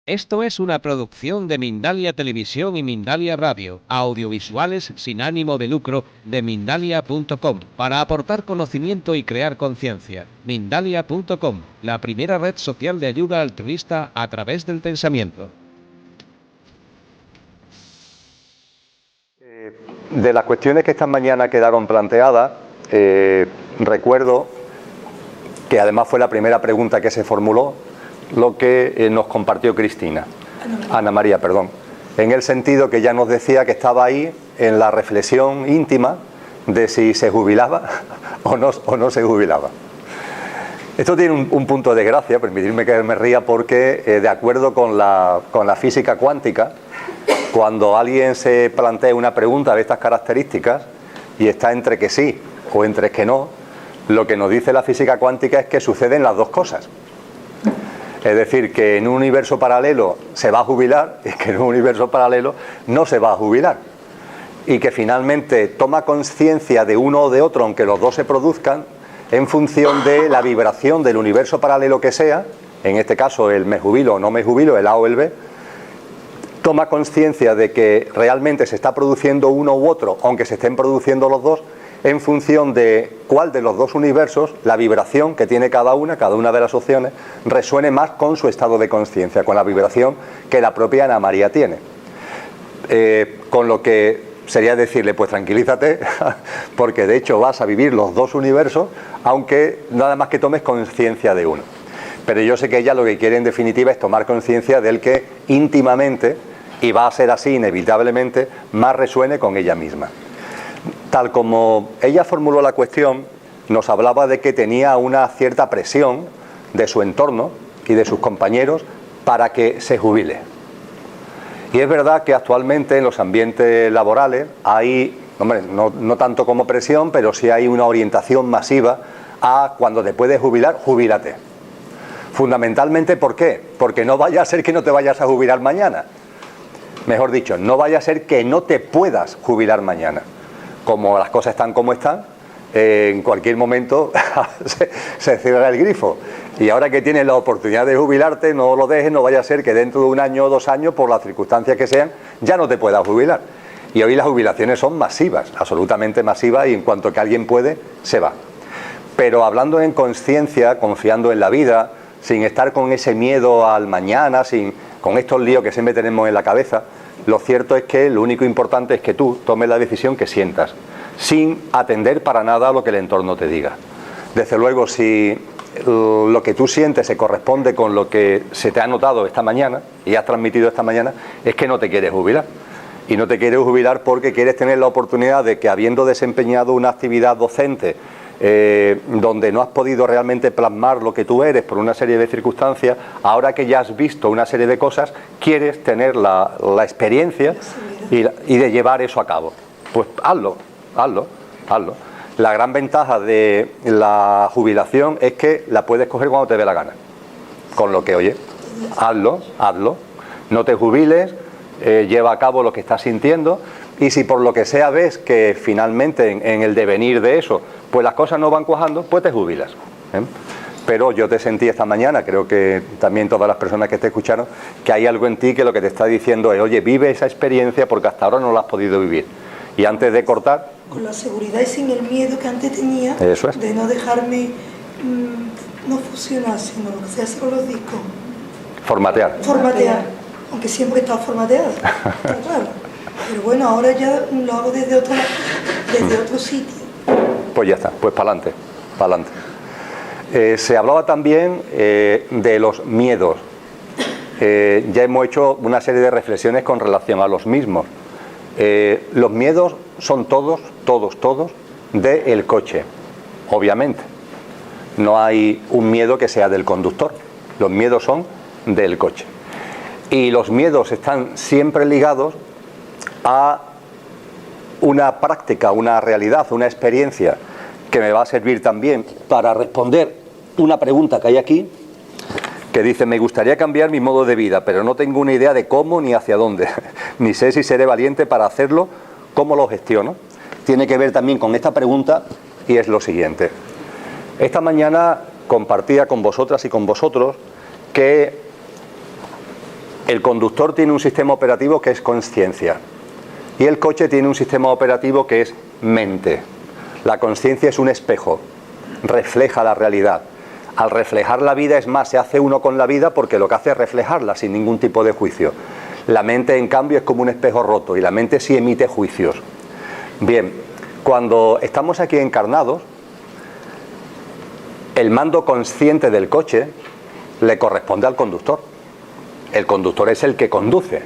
Esto es una producción de Mindalia Televisión y Mindalia Radio, audiovisuales sin ánimo de lucro de Mindalia.com, para aportar conocimiento y crear conciencia. Mindalia.com, la primera red social de ayuda altruista a través del pensamiento. De las cuestiones que esta mañana quedaron planteadas, recuerdo que además fue la primera pregunta que se formuló, lo que nos compartió Cristina, Ana María, perdón, en el sentido que ella nos decía que estaba ahí en la reflexión íntima de si se jubilaba o no se jubilaba. Esto tiene un punto de gracia, permitirme que me ría, porque de acuerdo con la física cuántica, cuando alguien se plantea una pregunta de estas características y está entre que sí o entre que no, lo que nos dice la física cuántica es que suceden las dos cosas. Es decir, que en un universo paralelo se va a jubilar y que en un universo paralelo no se va a jubilar. Y que finalmente toma conciencia de uno o de otro, aunque los dos se produzcan, en función de la vibración del universo paralelo que sea, en este caso el me jubilo o no me jubilo, el A o el B, toma conciencia de que realmente se está produciendo uno u otro, aunque se estén produciendo los dos, en función de cuál de los dos universos, la vibración que tiene cada una de las opciones, resuene más con su estado de conciencia, con la vibración que la propia Ana María tiene. Con lo que sería decirle, pues tranquilízate, porque de hecho vas a vivir los dos universos, aunque nada más que tomes conciencia de uno. Pero yo sé que ella lo que quiere en definitiva es tomar conciencia del que íntimamente, y va a ser así inevitablemente, más resuene con ella misma. Tal como ella formuló la cuestión, nos hablaba de que tenía una cierta presión de su entorno y de sus compañeros para que se jubile. Y es verdad que actualmente en los ambientes laborales hay, hombre, no tanto como presión, pero sí hay una orientación masiva a cuando te puedes jubilar, jubílate. Fundamentalmente, ¿por qué? Porque no vaya a ser que no te vayas a jubilar mañana. Mejor dicho, no vaya a ser que no te puedas jubilar mañana. Como las cosas están como están, en cualquier momento se cierra el grifo. Y ahora que tienes la oportunidad de jubilarte, no lo dejes, no vaya a ser que dentro de un año o 2 años, por las circunstancias que sean, ya no te puedas jubilar. Y hoy las jubilaciones son masivas, absolutamente masivas, y en cuanto que alguien puede, se va. Pero hablando en conciencia, confiando en la vida, sin estar con ese miedo al mañana, con estos líos que siempre tenemos en la cabeza, lo cierto es que lo único importante es que tú tomes la decisión que sientas, sin atender para nada a lo que el entorno te diga. Desde luego, si lo que tú sientes se corresponde con lo que se te ha notado esta mañana y has transmitido esta mañana, es que no te quieres jubilar. Y no te quieres jubilar porque quieres tener la oportunidad de que, habiendo desempeñado una actividad docente donde no has podido realmente plasmar lo que tú eres por una serie de circunstancias, ahora que ya has visto una serie de cosas, quieres tener la experiencia y de llevar eso a cabo. Pues hazlo. La gran ventaja de la jubilación es que la puedes coger cuando te dé la gana. Con lo que, oye, hazlo. No te jubiles, lleva a cabo lo que estás sintiendo, y si por lo que sea ves que finalmente en el devenir de eso pues las cosas no van cuajando, pues te jubilas. Pero yo te sentí esta mañana, creo que también todas las personas que te escucharon, que hay algo en ti que lo que te está diciendo es, oye, vive esa experiencia porque hasta ahora no la has podido vivir. Y antes de cortar... Con la seguridad y sin el miedo que antes tenía, eso es, de no dejarme no fusionar, sino lo que se hace con los discos. Formatear. Aunque siempre he estado formateada, claro. Pero bueno, ahora ya lo hago desde otro sitio. Pues ya está, pues para adelante. Se hablaba también de los miedos. Ya hemos hecho una serie de reflexiones con relación a los mismos. Los miedos son todos del coche, obviamente. No hay un miedo que sea del conductor. Los miedos son del coche. Y los miedos están siempre ligados a una práctica, una realidad, una experiencia que me va a servir también para responder una pregunta que hay aquí, que dice: me gustaría cambiar mi modo de vida, pero no tengo una idea de cómo ni hacia dónde, ni sé si seré valiente para hacerlo, ¿cómo lo gestiono? Tiene que ver también con esta pregunta, y es lo siguiente. Esta mañana compartía con vosotras y con vosotros que El conductor tiene un sistema operativo que es consciencia y el coche tiene un sistema operativo que es mente. La consciencia es un espejo, refleja la realidad. Al reflejar la vida, es más, se hace uno con la vida porque lo que hace es reflejarla sin ningún tipo de juicio. La mente, en cambio, es como un espejo roto y la mente sí emite juicios. Bien, cuando estamos aquí encarnados, el mando consciente del coche le corresponde al conductor. El conductor es el que conduce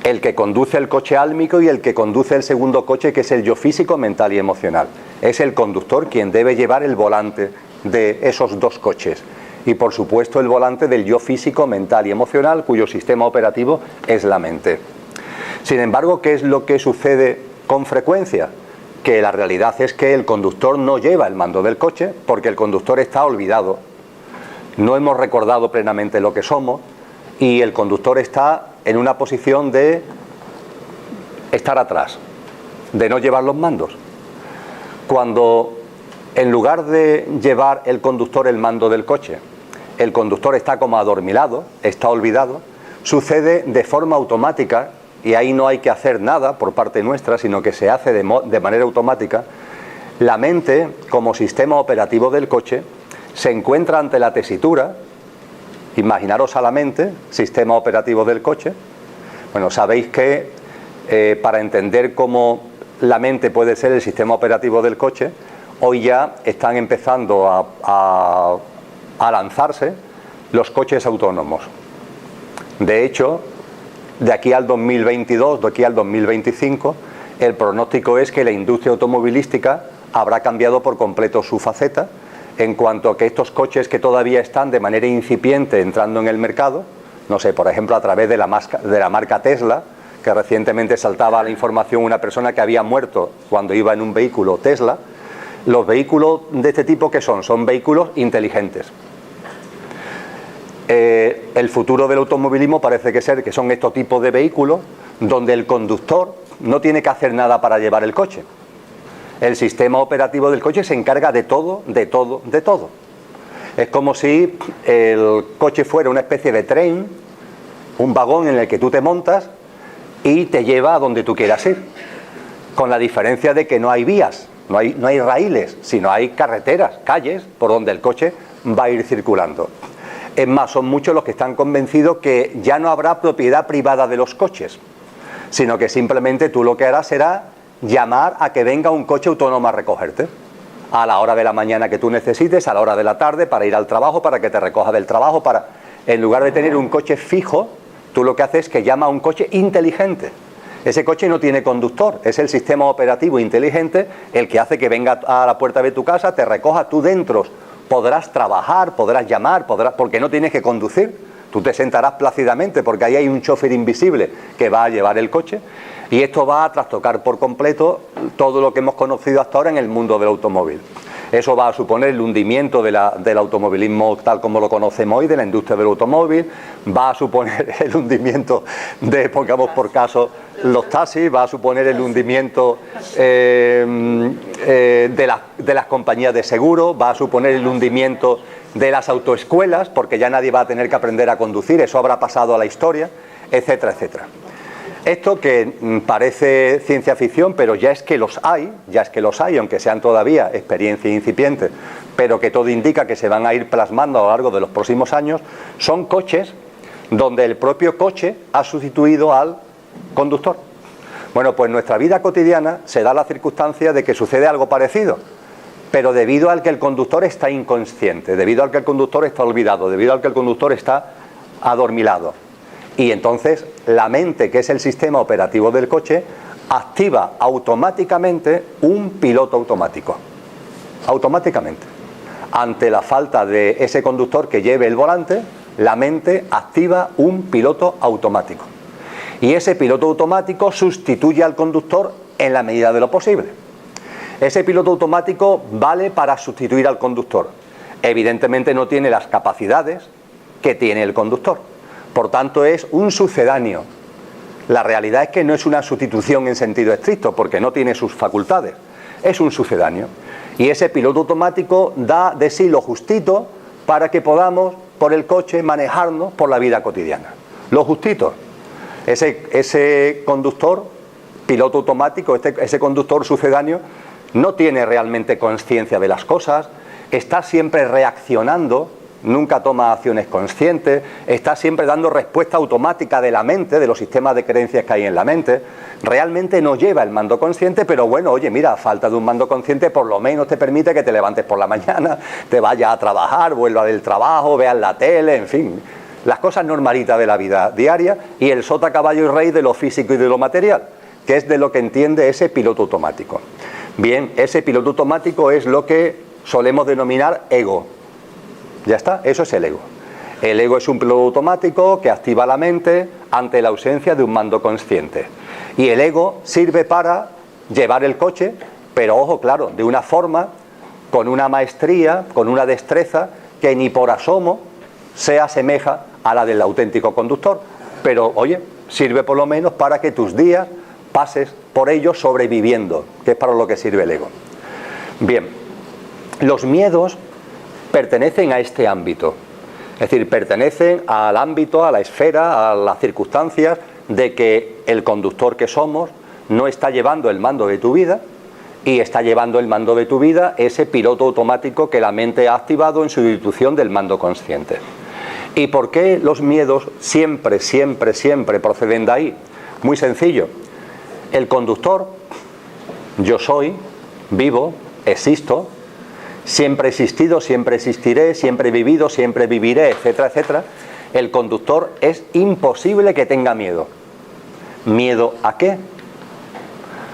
el coche álmico y el que conduce el segundo coche, que es el yo físico, mental y emocional. Es el conductor quien debe llevar el volante de esos dos coches y, por supuesto, el volante del yo físico, mental y emocional, cuyo sistema operativo es la mente. Sin embargo, ¿qué es lo que sucede con frecuencia? Que la realidad es que el conductor no lleva el mando del coche porque el conductor está olvidado. No hemos recordado plenamente lo que somos y el conductor está en una posición de estar atrás, de no llevar los mandos. Cuando, en lugar de llevar el conductor el mando del coche, el conductor está como adormilado, está olvidado, sucede de forma automática, y ahí no hay que hacer nada por parte nuestra, sino que se hace de manera automática. La mente, como sistema operativo del coche, se encuentra ante la tesitura. Imaginaros a la mente, sistema operativo del coche. Bueno, sabéis que para entender cómo la mente puede ser el sistema operativo del coche, hoy ya están empezando a lanzarse los coches autónomos. De hecho, de aquí al 2022, de aquí al 2025, el pronóstico es que la industria automovilística habrá cambiado por completo su faceta, en cuanto a que estos coches que todavía están de manera incipiente entrando en el mercado, no sé, por ejemplo, a través de la marca Tesla, que recientemente saltaba a la información una persona que había muerto cuando iba en un vehículo Tesla. Los vehículos de este tipo, ¿qué son? Son vehículos inteligentes. El futuro del automovilismo parece que ser que son estos tipos de vehículos donde el conductor no tiene que hacer nada para llevar el coche. El sistema operativo del coche se encarga de todo, de todo, de todo. Es como si el coche fuera una especie de tren, un vagón en el que tú te montas y te lleva a donde tú quieras ir. Con la diferencia de que no hay vías, no hay raíles, sino hay carreteras, calles por donde el coche va a ir circulando. Es más, son muchos los que están convencidos que ya no habrá propiedad privada de los coches, sino que simplemente tú lo que harás será llamar a que venga un coche autónomo a recogerte a la hora de la mañana que tú necesites, a la hora de la tarde, para ir al trabajo, para que te recoja del trabajo, en lugar de tener un coche fijo, tú lo que haces es que llama a un coche inteligente. Ese coche no tiene conductor, es el sistema operativo inteligente el que hace que venga a la puerta de tu casa, te recoja, tú dentro podrás trabajar, podrás llamar, porque no tienes que conducir, tú te sentarás plácidamente porque ahí hay un chofer invisible que va a llevar el coche. Y esto va a trastocar por completo todo lo que hemos conocido hasta ahora en el mundo del automóvil. Eso va a suponer el hundimiento del automovilismo tal como lo conocemos hoy, de la industria del automóvil, va a suponer el hundimiento de, pongamos por caso, los taxis, va a suponer el hundimiento de las compañías de seguro, va a suponer el hundimiento de las autoescuelas, porque ya nadie va a tener que aprender a conducir, eso habrá pasado a la historia, etcétera, etcétera. Esto que parece ciencia ficción, pero ya es que los hay, aunque sean todavía experiencias incipientes, pero que todo indica que se van a ir plasmando a lo largo de los próximos años, son coches donde el propio coche ha sustituido al conductor. Bueno, pues en nuestra vida cotidiana se da la circunstancia de que sucede algo parecido, pero debido al que el conductor está inconsciente, debido al que el conductor está olvidado, debido al que el conductor está adormilado. Y entonces la mente, que es el sistema operativo del coche, activa automáticamente un piloto automático. Automáticamente. Ante la falta de ese conductor que lleve el volante, la mente activa un piloto automático. Y ese piloto automático sustituye al conductor en la medida de lo posible. Ese piloto automático vale para sustituir al conductor. Evidentemente no tiene las capacidades que tiene el conductor. Por tanto, es un sucedáneo. La realidad es que no es una sustitución en sentido estricto, porque no tiene sus facultades. Es un sucedáneo. Y ese piloto automático da de sí lo justito para que podamos, por el coche, manejarnos por la vida cotidiana. lo justito. Ese conductor, piloto automático, ese conductor sucedáneo, no tiene realmente conciencia de las cosas, está siempre reaccionando, nunca toma acciones conscientes, está siempre dando respuesta automática de la mente, de los sistemas de creencias que hay en la mente. Realmente no lleva el mando consciente, pero bueno, oye, mira, a falta de un mando consciente, por lo menos te permite que te levantes por la mañana, te vayas a trabajar, vuelvas del trabajo, veas la tele, en fin, las cosas normalitas de la vida diaria, y el sota, caballo y rey de lo físico y de lo material, que es de lo que entiende ese piloto automático. Bien, ese piloto automático es lo que solemos denominar ego. Ya está, eso es el ego. El ego es un piloto automático que activa la mente ante la ausencia de un mando consciente. Y el ego sirve para llevar el coche, pero ojo, claro, de una forma, con una maestría, con una destreza que ni por asomo se asemeja a la del auténtico conductor. Pero, oye, sirve por lo menos para que tus días pases por ellos sobreviviendo, que es para lo que sirve el ego. Bien, los miedos pertenecen a este ámbito, es decir, pertenecen al ámbito, a la esfera, a las circunstancias de que el conductor que somos no está llevando el mando de tu vida, y está llevando el mando de tu vida ese piloto automático que la mente ha activado en sustitución del mando consciente. ¿Y por qué los miedos siempre proceden de ahí? Muy sencillo. El conductor, yo soy, vivo, existo, siempre he existido, siempre existiré, siempre he vivido, siempre viviré, etcétera, etcétera. El conductor es imposible que tenga miedo. ¿Miedo a qué?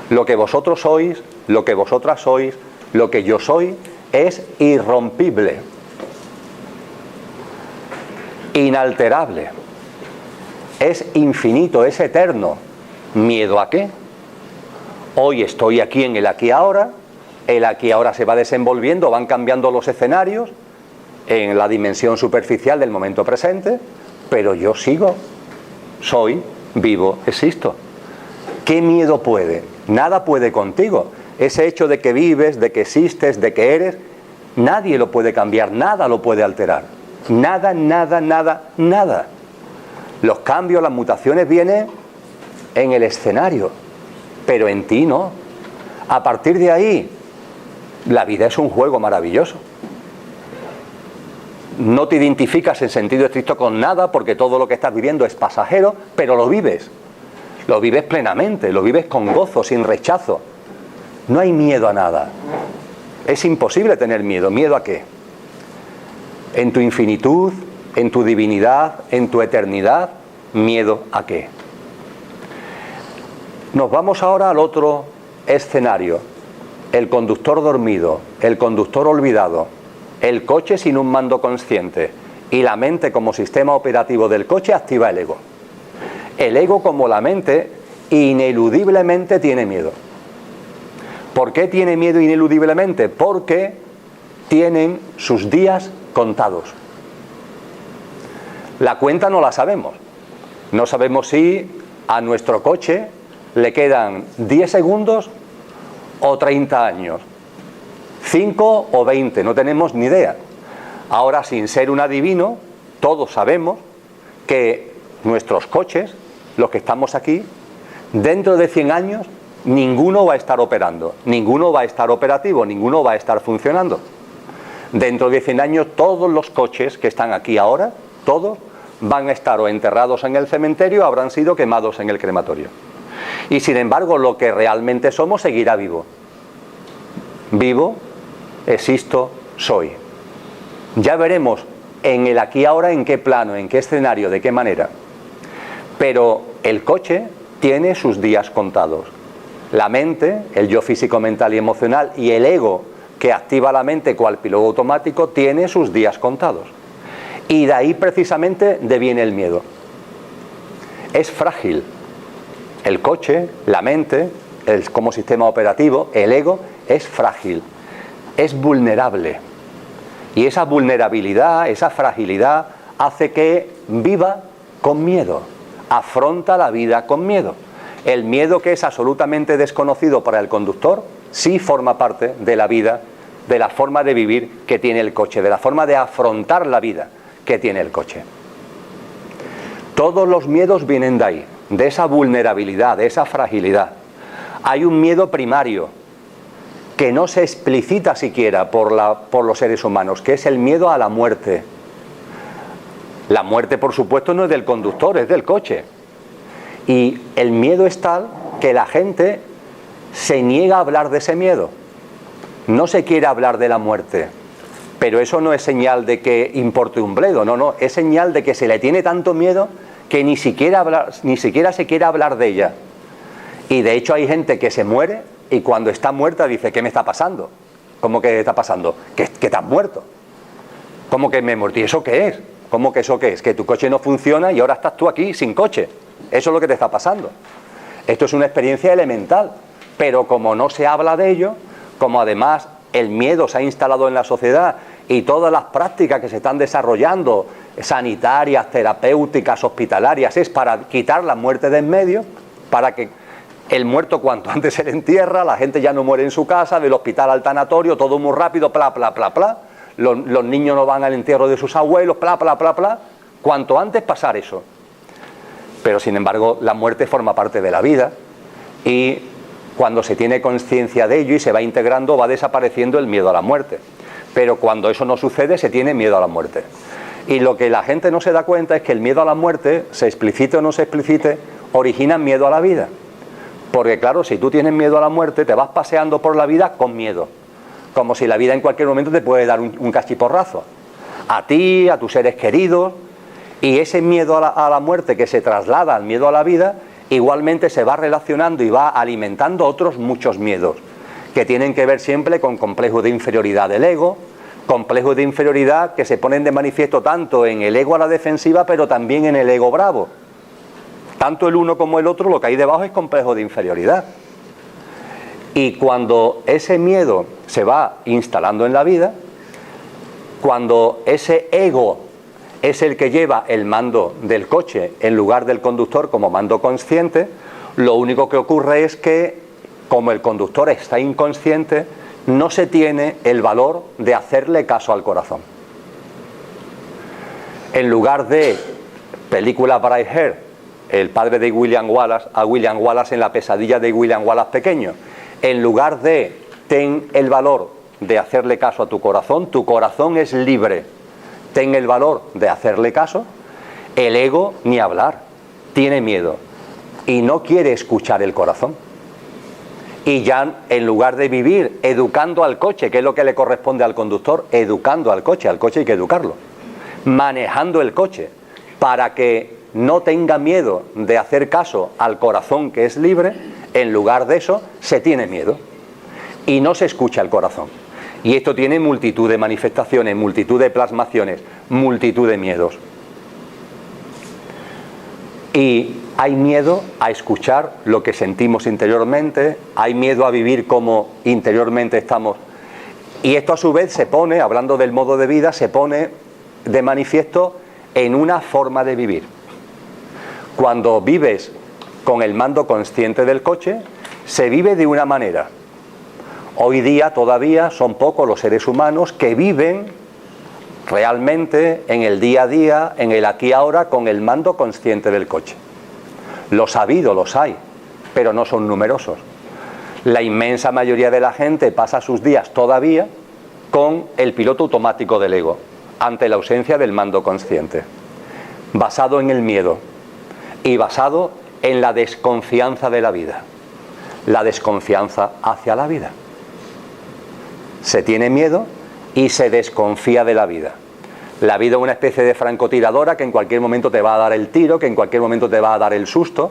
Lo que vosotros sois, lo que vosotras sois, lo que yo soy, es irrompible, inalterable, es infinito, es eterno. ¿Miedo a qué? Hoy estoy aquí en el aquí ahora, el aquí ahora se va desenvolviendo, van cambiando los escenarios en la dimensión superficial del momento presente, pero yo sigo, soy, vivo, existo. ¿Qué miedo puede? Nada puede contigo. Ese hecho de que vives, de que existes, de que eres, nadie lo puede cambiar, nada lo puede alterar. Nada, nada, nada, nada. Los cambios, las mutaciones vienen en el escenario, pero en ti no. A partir de ahí, la vida es un juego maravilloso. No te identificas en sentido estricto con nada porque todo lo que estás viviendo es pasajero, pero lo vives. Lo vives plenamente, lo vives con gozo, sin rechazo. No hay miedo a nada. Es imposible tener miedo. ¿Miedo a qué? En tu infinitud, en tu divinidad, en tu eternidad, ¿miedo a qué? Nos vamos ahora al otro escenario. El conductor dormido, el conductor olvidado, el coche sin un mando consciente y la mente como sistema operativo del coche activa el ego. El ego, como la mente, ineludiblemente tiene miedo. ¿Por qué tiene miedo ineludiblemente? Porque tienen sus días contados. La cuenta no la sabemos. No sabemos si a nuestro coche le quedan 10 segundos o 30 años, 5 o 20, no tenemos ni idea. Ahora, sin ser un adivino, todos sabemos que nuestros coches, los que estamos aquí, dentro de 100 años, ninguno va a estar operando, ninguno va a estar operativo, ninguno va a estar funcionando. Dentro de 100 años, todos los coches que están aquí ahora, todos, van a estar o enterrados en el cementerio o habrán sido quemados en el crematorio. Y sin embargo, lo que realmente somos seguirá vivo. Vivo, existo, soy. Ya veremos en el aquí ahora en qué plano, en qué escenario, de qué manera. Pero el coche tiene sus días contados. La mente, el yo físico, mental y emocional, y el ego que activa la mente cual piloto automático, tiene sus días contados. Y de ahí precisamente deviene el miedo. Es frágil. El coche, la mente, como sistema operativo, el ego, es frágil, es vulnerable. Y esa vulnerabilidad, esa fragilidad, hace que viva con miedo, afronta la vida con miedo. El miedo, que es absolutamente desconocido para el conductor, sí forma parte de la vida, de la forma de vivir que tiene el coche, de la forma de afrontar la vida que tiene el coche. Todos los miedos vienen de ahí, de esa vulnerabilidad, de esa fragilidad. Hay un miedo primario que no se explicita siquiera por los seres humanos, que es el miedo a la muerte. La muerte, por supuesto, no es del conductor, es del coche. Y el miedo es tal que la gente se niega a hablar de ese miedo. No se quiere hablar de la muerte. Pero eso no es señal de que importe un bledo, no, es señal de que se le tiene tanto miedo que ni siquiera se quiere hablar de ella. Y de hecho hay gente que se muere y cuando está muerta dice, ¿qué me está pasando? ¿Cómo que está pasando? Que te has muerto. ¿Cómo que me he muerto? ¿Y eso qué es? ¿Cómo que eso qué es? Que tu coche no funciona y ahora estás tú aquí sin coche. Eso es lo que te está pasando. Esto es una experiencia elemental, pero como no se habla de ello, como además el miedo se ha instalado en la sociedad y todas las prácticas que se están desarrollando, sanitarias, terapéuticas, hospitalarias, es para quitar la muerte de en medio, para que el muerto cuanto antes se le entierra, la gente ya no muere en su casa, del hospital al tanatorio, todo muy rápido, bla, bla, bla, bla. Los niños no van al entierro de sus abuelos, bla, bla, bla, bla. Cuanto antes pasar eso. Pero sin embargo, la muerte forma parte de la vida y cuando se tiene conciencia de ello y se va integrando, va desapareciendo el miedo a la muerte. Pero cuando eso no sucede, se tiene miedo a la muerte. Y lo que la gente no se da cuenta es que el miedo a la muerte, se explicite o no se explicite, origina miedo a la vida. Porque claro, si tú tienes miedo a la muerte, te vas paseando por la vida con miedo. Como si la vida en cualquier momento te puede dar un cachiporrazo. A ti, a tus seres queridos. Y ese miedo a la muerte que se traslada al miedo a la vida, igualmente se va relacionando y va alimentando otros muchos miedos, que tienen que ver siempre con complejos de inferioridad del ego, complejos de inferioridad que se ponen de manifiesto tanto en el ego a la defensiva, pero también en el ego bravo. Tanto el uno como el otro, lo que hay debajo es complejo de inferioridad. Y cuando ese miedo se va instalando en la vida, cuando ese ego es el que lleva el mando del coche en lugar del conductor como mando consciente, lo único que ocurre es que, como el conductor está inconsciente, no se tiene el valor de hacerle caso al corazón. En lugar de película Braveheart, el padre de William Wallace, a William Wallace en la pesadilla de William Wallace pequeño, en lugar de ten el valor de hacerle caso a tu corazón es libre, ten el valor de hacerle caso, el ego ni hablar, tiene miedo y no quiere escuchar el corazón. Y ya en lugar de vivir educando al coche, que es lo que le corresponde al conductor, educando al coche hay que educarlo, manejando el coche para que no tenga miedo de hacer caso al corazón que es libre, en lugar de eso se tiene miedo y no se escucha el corazón. Y esto tiene multitud de manifestaciones, multitud de plasmaciones, multitud de miedos. Y hay miedo a escuchar lo que sentimos interiormente, hay miedo a vivir como interiormente estamos. Y esto a su vez se pone, hablando del modo de vida, se pone de manifiesto en una forma de vivir. Cuando vives con el mando consciente del coche, se vive de una manera. Hoy día todavía son pocos los seres humanos que viven realmente en el día a día, en el aquí y ahora, con el mando consciente del coche. Los ha habido, los hay, pero no son numerosos. La inmensa mayoría de la gente pasa sus días todavía con el piloto automático del ego, ante la ausencia del mando consciente, basado en el miedo y basado en la desconfianza de la vida, la desconfianza hacia la vida. Se tiene miedo y se desconfía de la vida. La vida es una especie de francotiradora que en cualquier momento te va a dar el tiro, que en cualquier momento te va a dar el susto.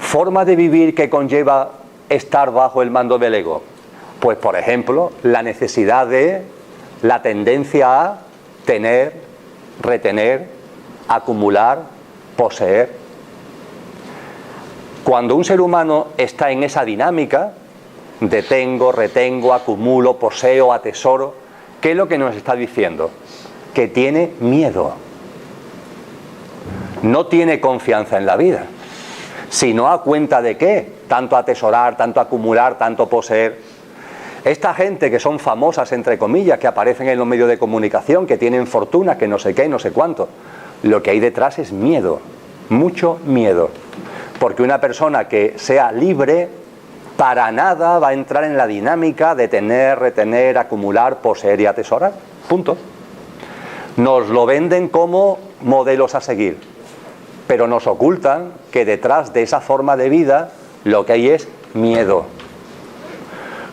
Forma de vivir que conlleva estar bajo el mando del ego. Pues por ejemplo, la necesidad de, la tendencia a tener, retener, acumular, poseer. Cuando un ser humano está en esa dinámica de tengo, retengo, acumulo, poseo, atesoro, ¿qué es lo que nos está diciendo? Que tiene miedo. No tiene confianza en la vida. Sino a cuenta de qué, tanto atesorar, tanto acumular, tanto poseer. Esta gente que son famosas, entre comillas, que aparecen en los medios de comunicación, que tienen fortunas, que no sé qué, no sé cuánto, Lo que hay detrás es miedo, mucho miedo. Porque una persona que sea libre, para nada va a entrar en la dinámica de tener, retener, acumular, poseer y atesorar. Punto. Nos lo venden como modelos a seguir, pero nos ocultan que detrás de esa forma de vida lo que hay es miedo.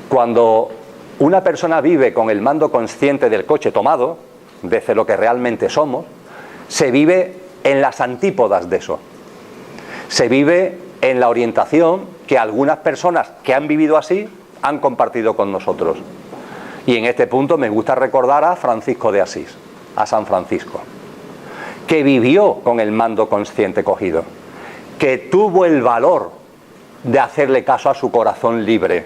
Cuando una persona vive con el mando consciente del coche tomado, desde lo que realmente somos, se vive en las antípodas de eso. Se vive en la orientación que algunas personas que han vivido así han compartido con nosotros. Y en este punto me gusta recordar a Francisco de Asís, a San Francisco, que vivió con el mando consciente cogido, que tuvo el valor de hacerle caso a su corazón libre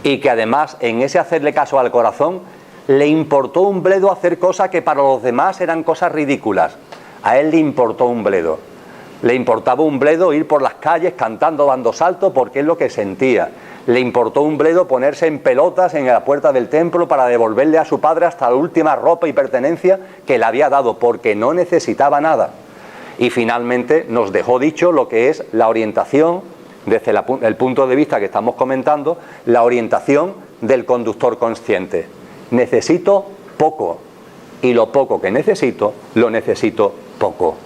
y que además en ese hacerle caso al corazón le importó un bledo hacer cosas que para los demás eran cosas ridículas. A él le importó un bledo. Le importaba un bledo ir por las calles cantando, dando saltos, porque es lo que sentía. Le importó un bledo ponerse en pelotas en la puerta del templo para devolverle a su padre hasta la última ropa y pertenencia que le había dado, porque no necesitaba nada. Y finalmente nos dejó dicho lo que es la orientación, desde el punto de vista que estamos comentando, la orientación del conductor consciente. Necesito poco, y lo poco que necesito, lo necesito poco.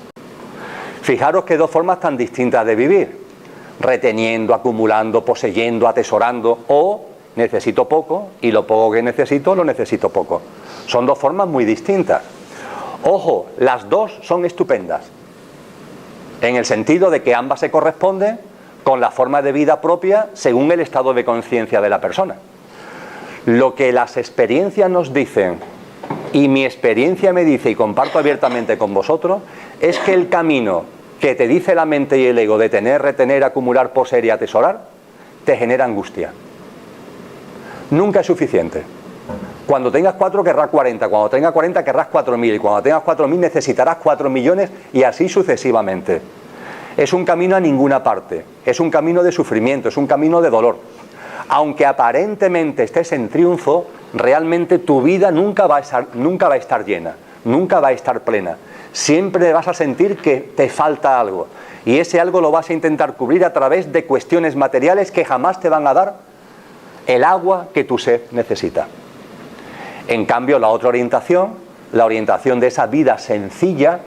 Fijaros que dos formas tan distintas de vivir: reteniendo, acumulando, poseyendo, atesorando, o necesito poco y lo poco que necesito lo necesito poco. Son dos formas muy distintas. Ojo, las dos son estupendas, en el sentido de que ambas se corresponden con la forma de vida propia según el estado de conciencia de la persona. Lo que las experiencias nos dicen, y mi experiencia me dice, y comparto abiertamente con vosotros, es que el camino que te dice la mente y el ego de tener, retener, acumular, poseer y atesorar, te genera angustia. Nunca es suficiente. Cuando tengas 4 querrás 40, cuando tengas 40 querrás 4.000, y cuando tengas 4.000 necesitarás 4 millones, y así sucesivamente. Es un camino a ninguna parte, es un camino de sufrimiento, es un camino de dolor. Aunque aparentemente estés en triunfo, realmente tu vida nunca va a estar llena, nunca va a estar plena. Siempre vas a sentir que te falta algo, y ese algo lo vas a intentar cubrir a través de cuestiones materiales que jamás te van a dar el agua que tu sed necesita. En cambio, la otra orientación, la orientación de esa vida sencilla,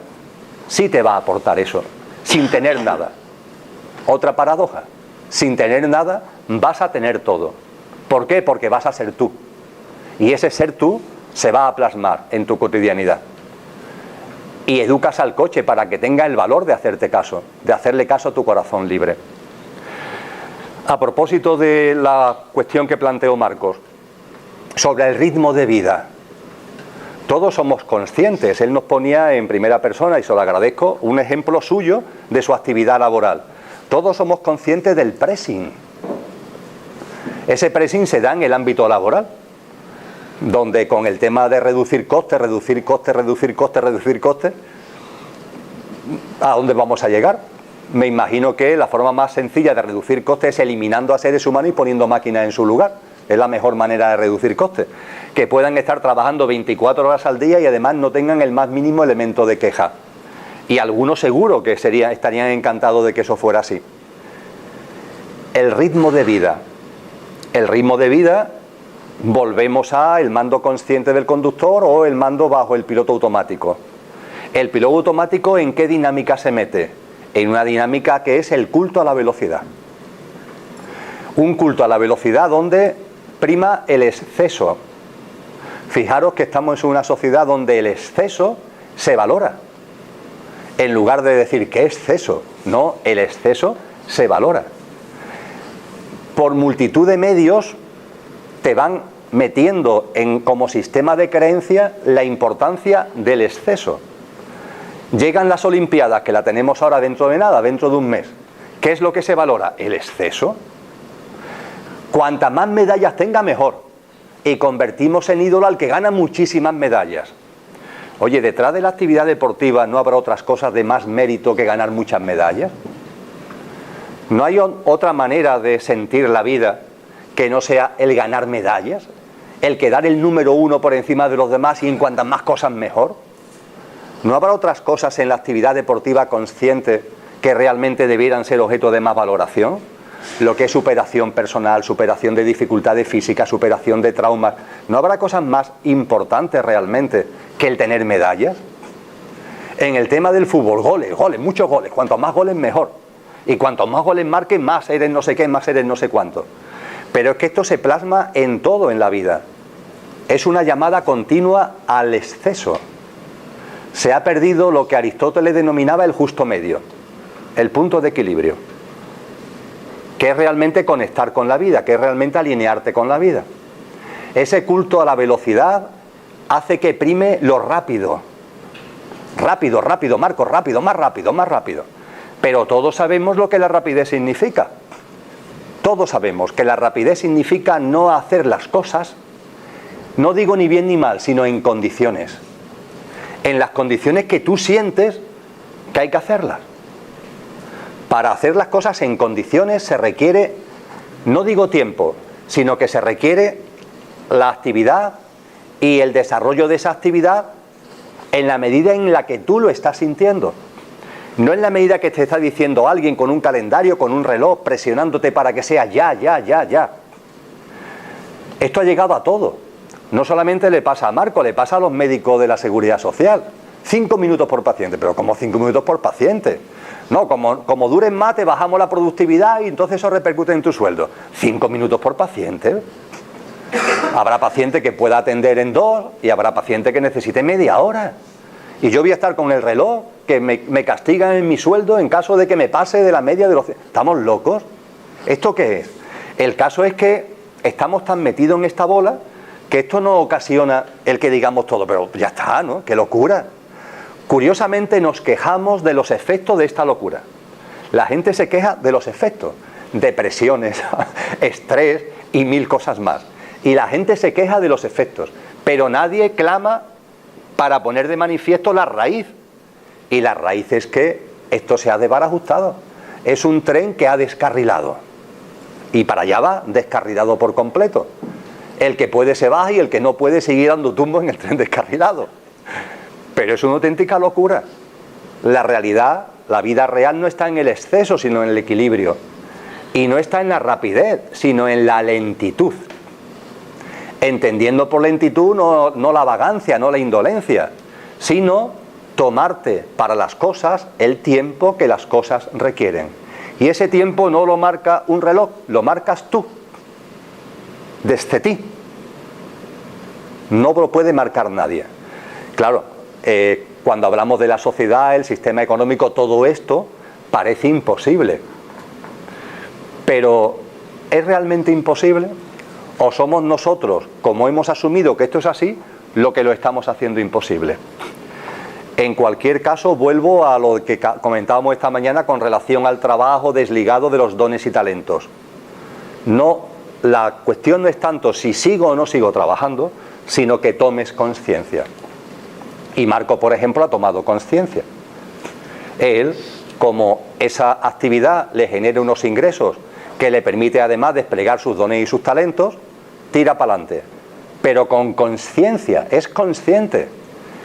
sí te va a aportar eso, sin tener nada. Otra paradoja: sin tener nada vas a tener todo. ¿Por qué? Porque vas a ser tú, y ese ser tú se va a plasmar en tu cotidianidad. Y educas al coche para que tenga el valor de hacerte caso, de hacerle caso a tu corazón libre. A propósito de la cuestión que planteó Marcos sobre el ritmo de vida, todos somos conscientes. Él nos ponía en primera persona, y se lo agradezco, un ejemplo suyo de su actividad laboral. Todos somos conscientes del pressing. Ese pressing se da en el ámbito laboral, donde con el tema de reducir costes, ¿a dónde vamos a llegar? Me imagino que la forma más sencilla de reducir costes es eliminando a seres humanos y poniendo máquinas en su lugar. Es la mejor manera de reducir costes. Que puedan estar trabajando 24 horas al día y además no tengan el más mínimo elemento de queja. Y algunos seguro que estarían encantados de que eso fuera así. El ritmo de vida. El ritmo de vida, volvemos a el mando consciente del conductor o el mando bajo el piloto automático. El piloto automático, ¿en qué dinámica se mete? En una dinámica que es el culto a la velocidad. Un culto a la velocidad donde prima el exceso. Fijaros que estamos en una sociedad donde el exceso se valora. En lugar de decir ¿qué exceso? No, el exceso se valora. Por multitud de medios te van metiendo como sistema de creencia la importancia del exceso. Llegan las Olimpiadas, que la tenemos ahora dentro de nada, dentro de un mes. ¿Qué es lo que se valora? El exceso. Cuantas más medallas tenga, mejor. Y convertimos en ídolo al que gana muchísimas medallas. Oye, detrás de la actividad deportiva ¿no habrá otras cosas de más mérito que ganar muchas medallas? ¿No hay otra manera de sentir la vida que no sea el ganar medallas? El quedar el número uno por encima de los demás y en cuantas más cosas mejor. ¿No habrá otras cosas en la actividad deportiva consciente que realmente debieran ser objeto de más valoración? Lo que es superación personal, superación de dificultades físicas, superación de traumas. ¿No habrá cosas más importantes realmente que el tener medallas? En el tema del fútbol, goles, muchos goles. Cuantos más goles, mejor. Y cuantos más goles marquen, más eres no sé qué, más eres no sé cuánto. Pero es que esto se plasma en todo en la vida. Es una llamada continua al exceso. Se ha perdido lo que Aristóteles denominaba el justo medio, el punto de equilibrio, que es realmente conectar con la vida, que es realmente alinearte con la vida. Ese culto a la velocidad hace que prime lo rápido. Rápido, rápido, Marco, rápido, más rápido, más rápido. Pero todos sabemos lo que la rapidez significa. Todos sabemos que la rapidez significa no hacer las cosas, no digo ni bien ni mal, sino en condiciones. En las condiciones que tú sientes que hay que hacerlas. Para hacer las cosas en condiciones se requiere, no digo tiempo, sino que se requiere la actividad y el desarrollo de esa actividad en la medida en la que tú lo estás sintiendo. No en la medida que te está diciendo alguien con un calendario, con un reloj, presionándote para que sea ya. Esto ha llegado a todo. No solamente le pasa a Marco, le pasa a los médicos de la Seguridad Social. 5 minutos por paciente, pero ¿cómo 5 minutos por paciente? No, como duren más te bajamos la productividad y entonces eso repercute en tu sueldo. 5 minutos por paciente. Habrá paciente que pueda atender en 2 y habrá paciente que necesite media hora. Y yo voy a estar con el reloj que me castigan en mi sueldo en caso de que me pase de la media de los... ¿Estamos locos? ¿Esto qué es? El caso es que estamos tan metidos en esta bola que esto no ocasiona el que digamos todo, pero ya está, ¿no? ¡Qué locura! Curiosamente nos quejamos de los efectos de esta locura. La gente se queja de los efectos, depresiones, estrés y 1000 cosas más. Y la gente se queja de los efectos, pero nadie clama para poner de manifiesto la raíz. Y la raíz es que esto se ha desbarajustado. Es un tren que ha descarrilado. Y para allá va, descarrilado por completo. El que puede se baja y el que no puede sigue dando tumbos en el tren descarrilado. Pero es una auténtica locura. La realidad, la vida real no está en el exceso, sino en el equilibrio. Y no está en la rapidez, sino en la lentitud. Entendiendo por lentitud no la vagancia, no la indolencia, sino tomarte para las cosas el tiempo que las cosas requieren. Y ese tiempo no lo marca un reloj, lo marcas tú, desde ti. No lo puede marcar nadie. Claro, cuando hablamos de la sociedad, el sistema económico, todo esto parece imposible. Pero ¿es realmente imposible? ¿O somos nosotros, como hemos asumido que esto es así, lo que lo estamos haciendo imposible? En cualquier caso, vuelvo a lo que comentábamos esta mañana con relación al trabajo desligado de los dones y talentos. No, la cuestión no es tanto si sigo o no sigo trabajando, sino que tomes conciencia. Y Marco, por ejemplo, ha tomado conciencia. Él, como esa actividad le genera unos ingresos que le permite además desplegar sus dones y sus talentos, tira para adelante. Pero con conciencia, es consciente.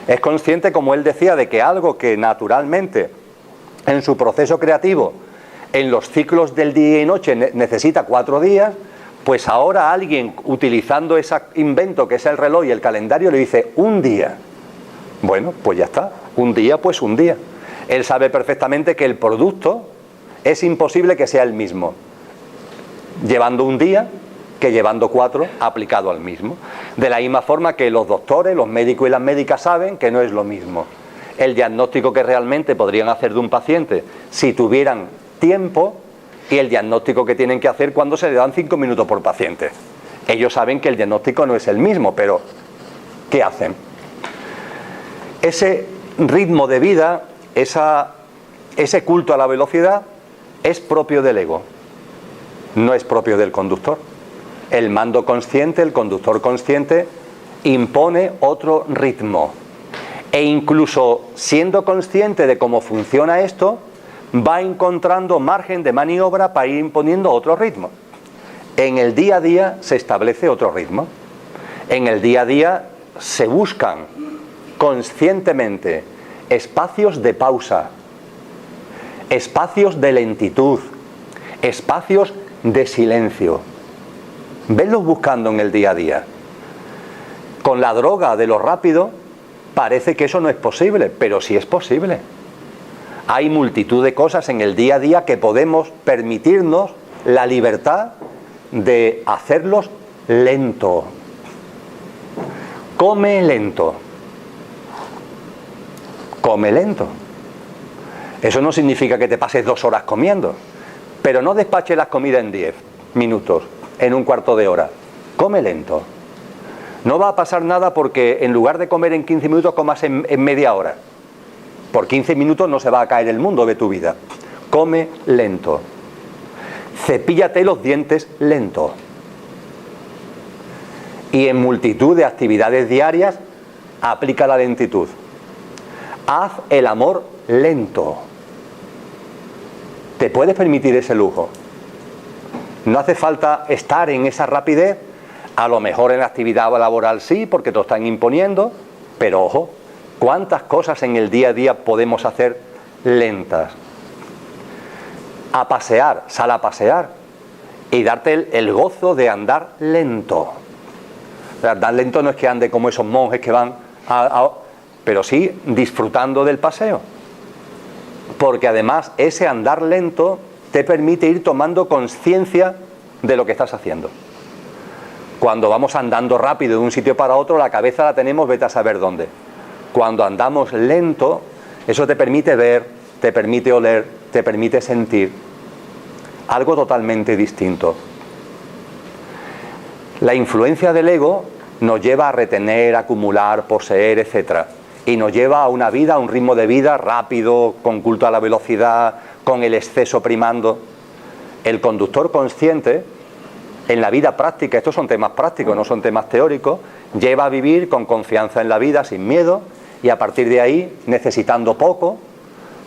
Es consciente, como él decía, de que algo que naturalmente en su proceso creativo, en los ciclos del día y noche necesita 4 días, pues ahora alguien utilizando ese invento que es el reloj y el calendario le dice 1 día. Bueno, pues ya está, 1 día, pues 1 día. Él sabe perfectamente que el producto es imposible que sea el mismo, llevando 1 día que llevando 4 aplicado al mismo. De la misma forma que los doctores, los médicos y las médicas saben que no es lo mismo. El diagnóstico que realmente podrían hacer de un paciente si tuvieran tiempo y el diagnóstico que tienen que hacer cuando se le dan 5 minutos por paciente. Ellos saben que el diagnóstico no es el mismo, pero ¿qué hacen? Ese ritmo de vida, ese culto a la velocidad es propio del ego, no es propio del conductor. El mando consciente, el conductor consciente, impone otro ritmo. E incluso siendo consciente de cómo funciona esto, va encontrando margen de maniobra para ir imponiendo otro ritmo. En el día a día se establece otro ritmo. En el día a día se buscan conscientemente espacios de pausa, espacios de lentitud, espacios de silencio. Venlos buscando en el día a día. Con la droga de lo rápido parece que eso no es posible, pero sí es posible. Hay multitud de cosas en el día a día que podemos permitirnos la libertad de hacerlos lento. Come lento. Come lento. Eso no significa que te pases 2 horas comiendo, pero no despaches las comidas en 10 minutos, en un cuarto de hora. Come lento. No va a pasar nada porque en lugar de comer en 15 minutos, comas en media hora. Por 15 minutos no se va a caer el mundo de tu vida. Come lento. Cepíllate los dientes lento. Y en multitud de actividades diarias, aplica la lentitud. Haz el amor lento. ¿Te puedes permitir ese lujo? No hace falta estar en esa rapidez. A lo mejor en la actividad laboral sí, porque te lo están imponiendo, pero ojo, ¿cuántas cosas en el día a día podemos hacer lentas? A pasear, sal a pasear y darte el gozo de andar lento. Andar lento no es que ande como esos monjes que van pero sí disfrutando del paseo. Porque además ese andar lento te permite ir tomando conciencia de lo que estás haciendo. Cuando vamos andando rápido de un sitio para otro, la cabeza la tenemos, vete a saber dónde. Cuando andamos lento, eso te permite ver, te permite oler, te permite sentir algo totalmente distinto. La influencia del ego nos lleva a retener, acumular, poseer, etc. Y nos lleva a una vida, a un ritmo de vida rápido, con culto a la velocidad, con el exceso primando. El conductor consciente, en la vida práctica, estos son temas prácticos, no son temas teóricos, lleva a vivir con confianza en la vida, sin miedo, y a partir de ahí, necesitando poco,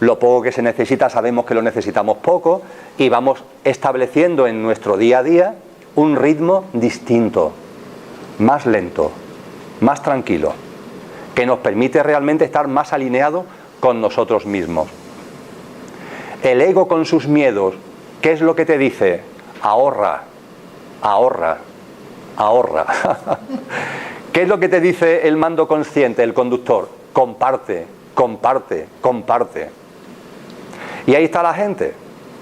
lo poco que se necesita sabemos que lo necesitamos poco, y vamos estableciendo en nuestro día a día un ritmo distinto, más lento, más tranquilo, que nos permite realmente estar más alineados con nosotros mismos. El ego con sus miedos, ¿qué es lo que te dice? Ahorra, ahorra, ahorra. ¿Qué es lo que te dice el mando consciente, el conductor? Comparte, comparte, comparte. Y ahí está la gente,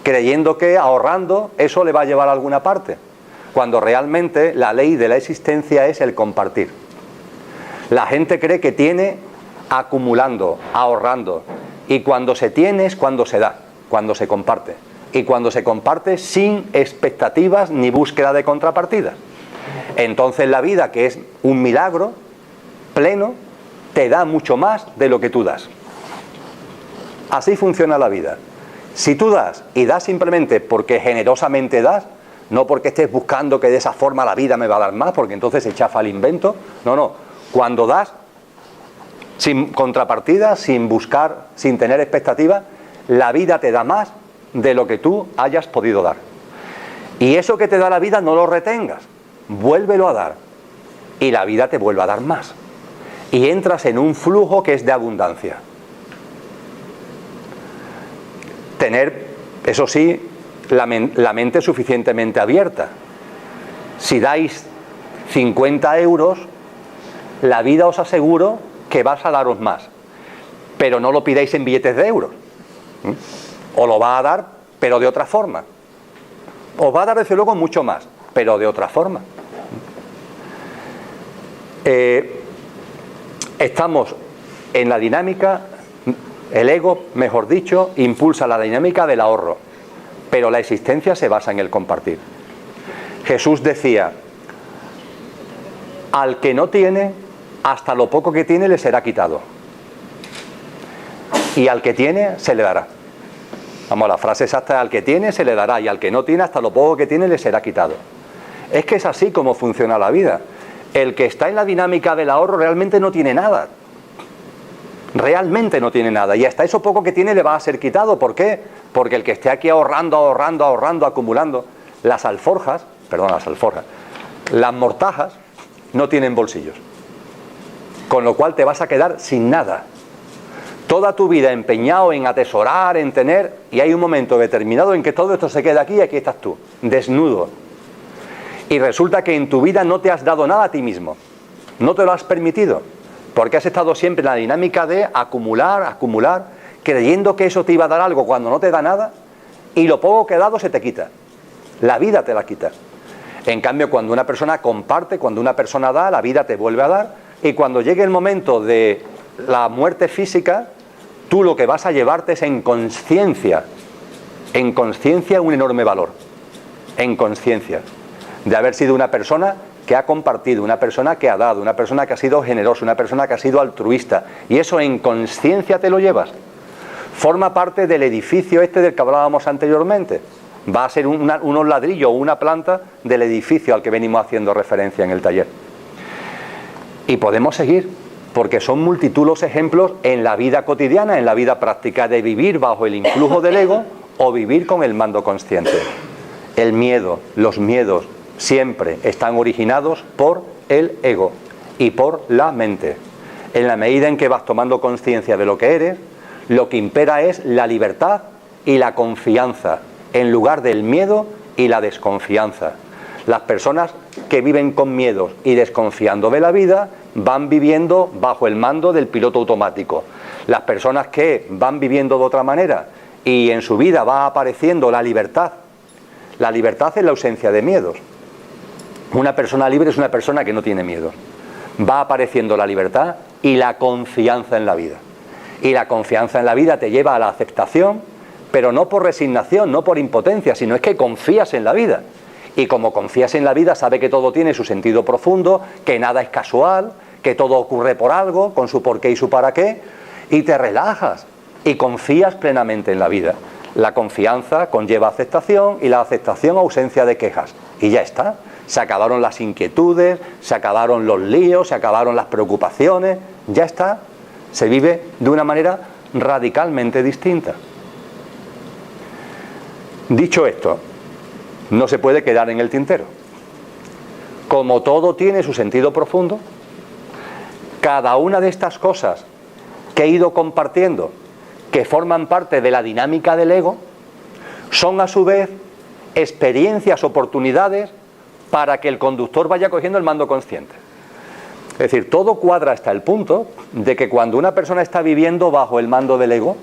creyendo que ahorrando eso le va a llevar a alguna parte, cuando realmente la ley de la existencia es el compartir. La gente cree que tiene acumulando, ahorrando, y cuando se tiene es cuando se da, cuando se comparte. Y cuando se comparte sin expectativas ni búsqueda de contrapartidas. Entonces la vida, que es un milagro pleno, te da mucho más de lo que tú das. Así funciona la vida. Si tú das, y das simplemente porque generosamente das, no porque estés buscando que de esa forma la vida me va a dar más, porque entonces se chafa el invento. No, no. Cuando das, sin contrapartidas, sin buscar, sin tener expectativas, la vida te da más de lo que tú hayas podido dar. Y eso que te da la vida no lo retengas, vuélvelo a dar, y la vida te vuelve a dar más, y entras en un flujo que es de abundancia. Tener, eso sí, la mente suficientemente abierta. Si dais 50 euros, la vida os aseguro que vas a daros más, pero no lo pidáis en billetes de euros. O lo va a dar, pero de otra forma. Os va a dar desde luego mucho más, pero de otra forma. Estamos en la dinámica, el ego, mejor dicho, impulsa la dinámica del ahorro, pero la existencia se basa en el compartir. Jesús decía: al que no tiene, hasta lo poco que tiene le será quitado, y al que tiene se le dará. Vamos, la frase exacta: al que tiene se le dará, y al que no tiene, hasta lo poco que tiene le será quitado. Es que es así como funciona la vida. El que está en la dinámica del ahorro realmente no tiene nada. Realmente no tiene nada, y hasta eso poco que tiene le va a ser quitado. ¿Por qué? Porque el que esté aquí ahorrando, ahorrando, ahorrando, acumulando, las mortajas no tienen bolsillos, con lo cual te vas a quedar sin nada. toda tu vida empeñado en atesorar, en tener, y hay un momento determinado en que todo esto se queda aquí y aquí estás tú, desnudo. Y resulta que en tu vida no te has dado nada a ti mismo, no te lo has permitido, porque has estado siempre en la dinámica de acumular, acumular, creyendo que eso te iba a dar algo cuando no te da nada, y lo poco que ha dado se te quita, la vida te la quita. En cambio, cuando una persona comparte, cuando una persona da, la vida te vuelve a dar, y cuando llegue el momento de la muerte física, tú lo que vas a llevarte es en conciencia un enorme valor, en conciencia, de haber sido una persona que ha compartido, una persona que ha dado, una persona que ha sido generosa, una persona que ha sido altruista, y eso en conciencia te lo llevas. Forma parte del edificio este del que hablábamos anteriormente. Va a ser unos ladrillos o una planta del edificio al que venimos haciendo referencia en el taller. Y podemos seguir, porque son multitud los ejemplos en la vida cotidiana, en la vida práctica, de vivir bajo el influjo del ego o vivir con el mando consciente. El miedo, los miedos, siempre están originados por el ego y por la mente. En la medida en que vas tomando conciencia de lo que eres, lo que impera es la libertad y la confianza, en lugar del miedo y la desconfianza. Las personas que viven con miedos y desconfiando de la vida van viviendo bajo el mando del piloto automático. Las personas que van viviendo de otra manera y en su vida va apareciendo la libertad. La libertad es la ausencia de miedos. Una persona libre es una persona que no tiene miedo. Va apareciendo la libertad y la confianza en la vida. Y la confianza en la vida te lleva a la aceptación, pero no por resignación, no por impotencia, sino es que confías en la vida. Y como confías en la vida, sabe que todo tiene su sentido profundo, que nada es casual, que todo ocurre por algo, con su porqué y su para qué, y te relajas y confías plenamente en la vida. La confianza conlleva aceptación y la aceptación ausencia de quejas. Y ya está. Se acabaron las inquietudes, se acabaron los líos, se acabaron las preocupaciones, ya está. Se vive de una manera radicalmente distinta. Dicho esto, no se puede quedar en el tintero. Como todo tiene su sentido profundo, cada una de estas cosas que he ido compartiendo, que forman parte de la dinámica del ego, son a su vez experiencias, oportunidades para que el conductor vaya cogiendo el mando consciente. Es decir, todo cuadra hasta el punto de que cuando una persona está viviendo bajo el mando del ego,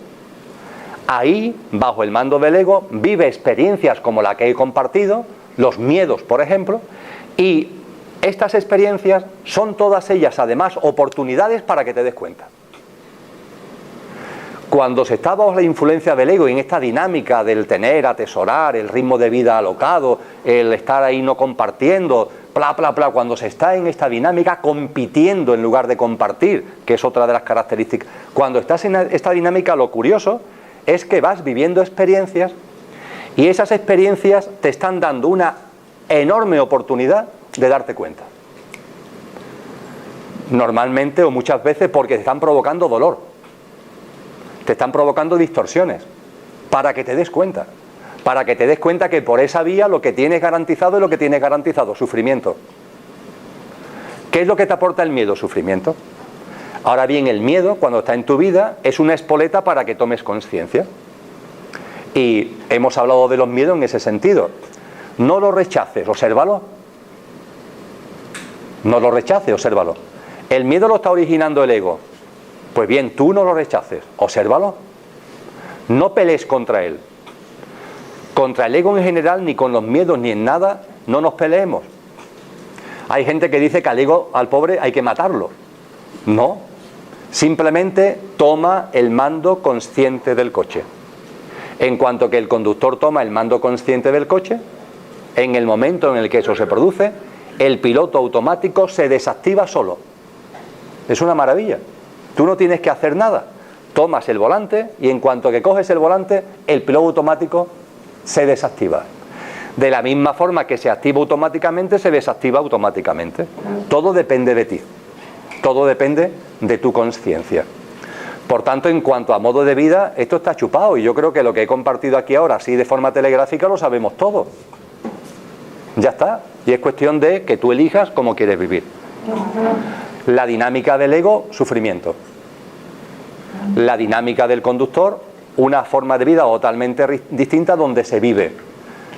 ahí, bajo el mando del ego, vive experiencias como la que he compartido, los miedos, por ejemplo, y estas experiencias son todas ellas, además, oportunidades para que te des cuenta. Cuando se está bajo la influencia del ego y en esta dinámica del tener, atesorar, el ritmo de vida alocado, el estar ahí no compartiendo, bla, bla, bla, cuando se está en esta dinámica compitiendo en lugar de compartir, que es otra de las características, cuando estás en esta dinámica, lo curioso es que vas viviendo experiencias y esas experiencias te están dando una enorme oportunidad de darte cuenta. Normalmente o muchas veces porque te están provocando dolor, te están provocando distorsiones, para que te des cuenta. Para que te des cuenta que por esa vía lo que tienes garantizado es lo que tienes garantizado, sufrimiento. ¿Qué es lo que te aporta el miedo? Sufrimiento. Ahora bien, el miedo, cuando está en tu vida, es una espoleta para que tomes conciencia. Y hemos hablado de los miedos en ese sentido. No lo rechaces, obsérvalo. No lo rechaces, obsérvalo. El miedo lo está originando el ego. Pues bien, tú no lo rechaces, obsérvalo. No pelees contra él. Contra el ego en general, ni con los miedos, ni en nada, no nos peleemos. Hay gente que dice que al ego, al pobre, hay que matarlo. No. Simplemente toma el mando consciente del coche. En cuanto que el conductor toma el mando consciente del coche, en el momento en el que eso se produce, el piloto automático se desactiva solo. Es una maravilla. Tú no tienes que hacer nada. Tomas el volante y en cuanto que coges el volante, el piloto automático se desactiva. De la misma forma que se activa automáticamente, se desactiva automáticamente. Todo depende de ti. Todo depende de tu conciencia. Por tanto, en cuanto a modo de vida, esto está chupado y yo creo que lo que he compartido aquí ahora, así de forma telegráfica, lo sabemos todos. Ya está. Y es cuestión de que tú elijas cómo quieres vivir. La dinámica del ego, sufrimiento. La dinámica del conductor, una forma de vida totalmente distinta donde se vive.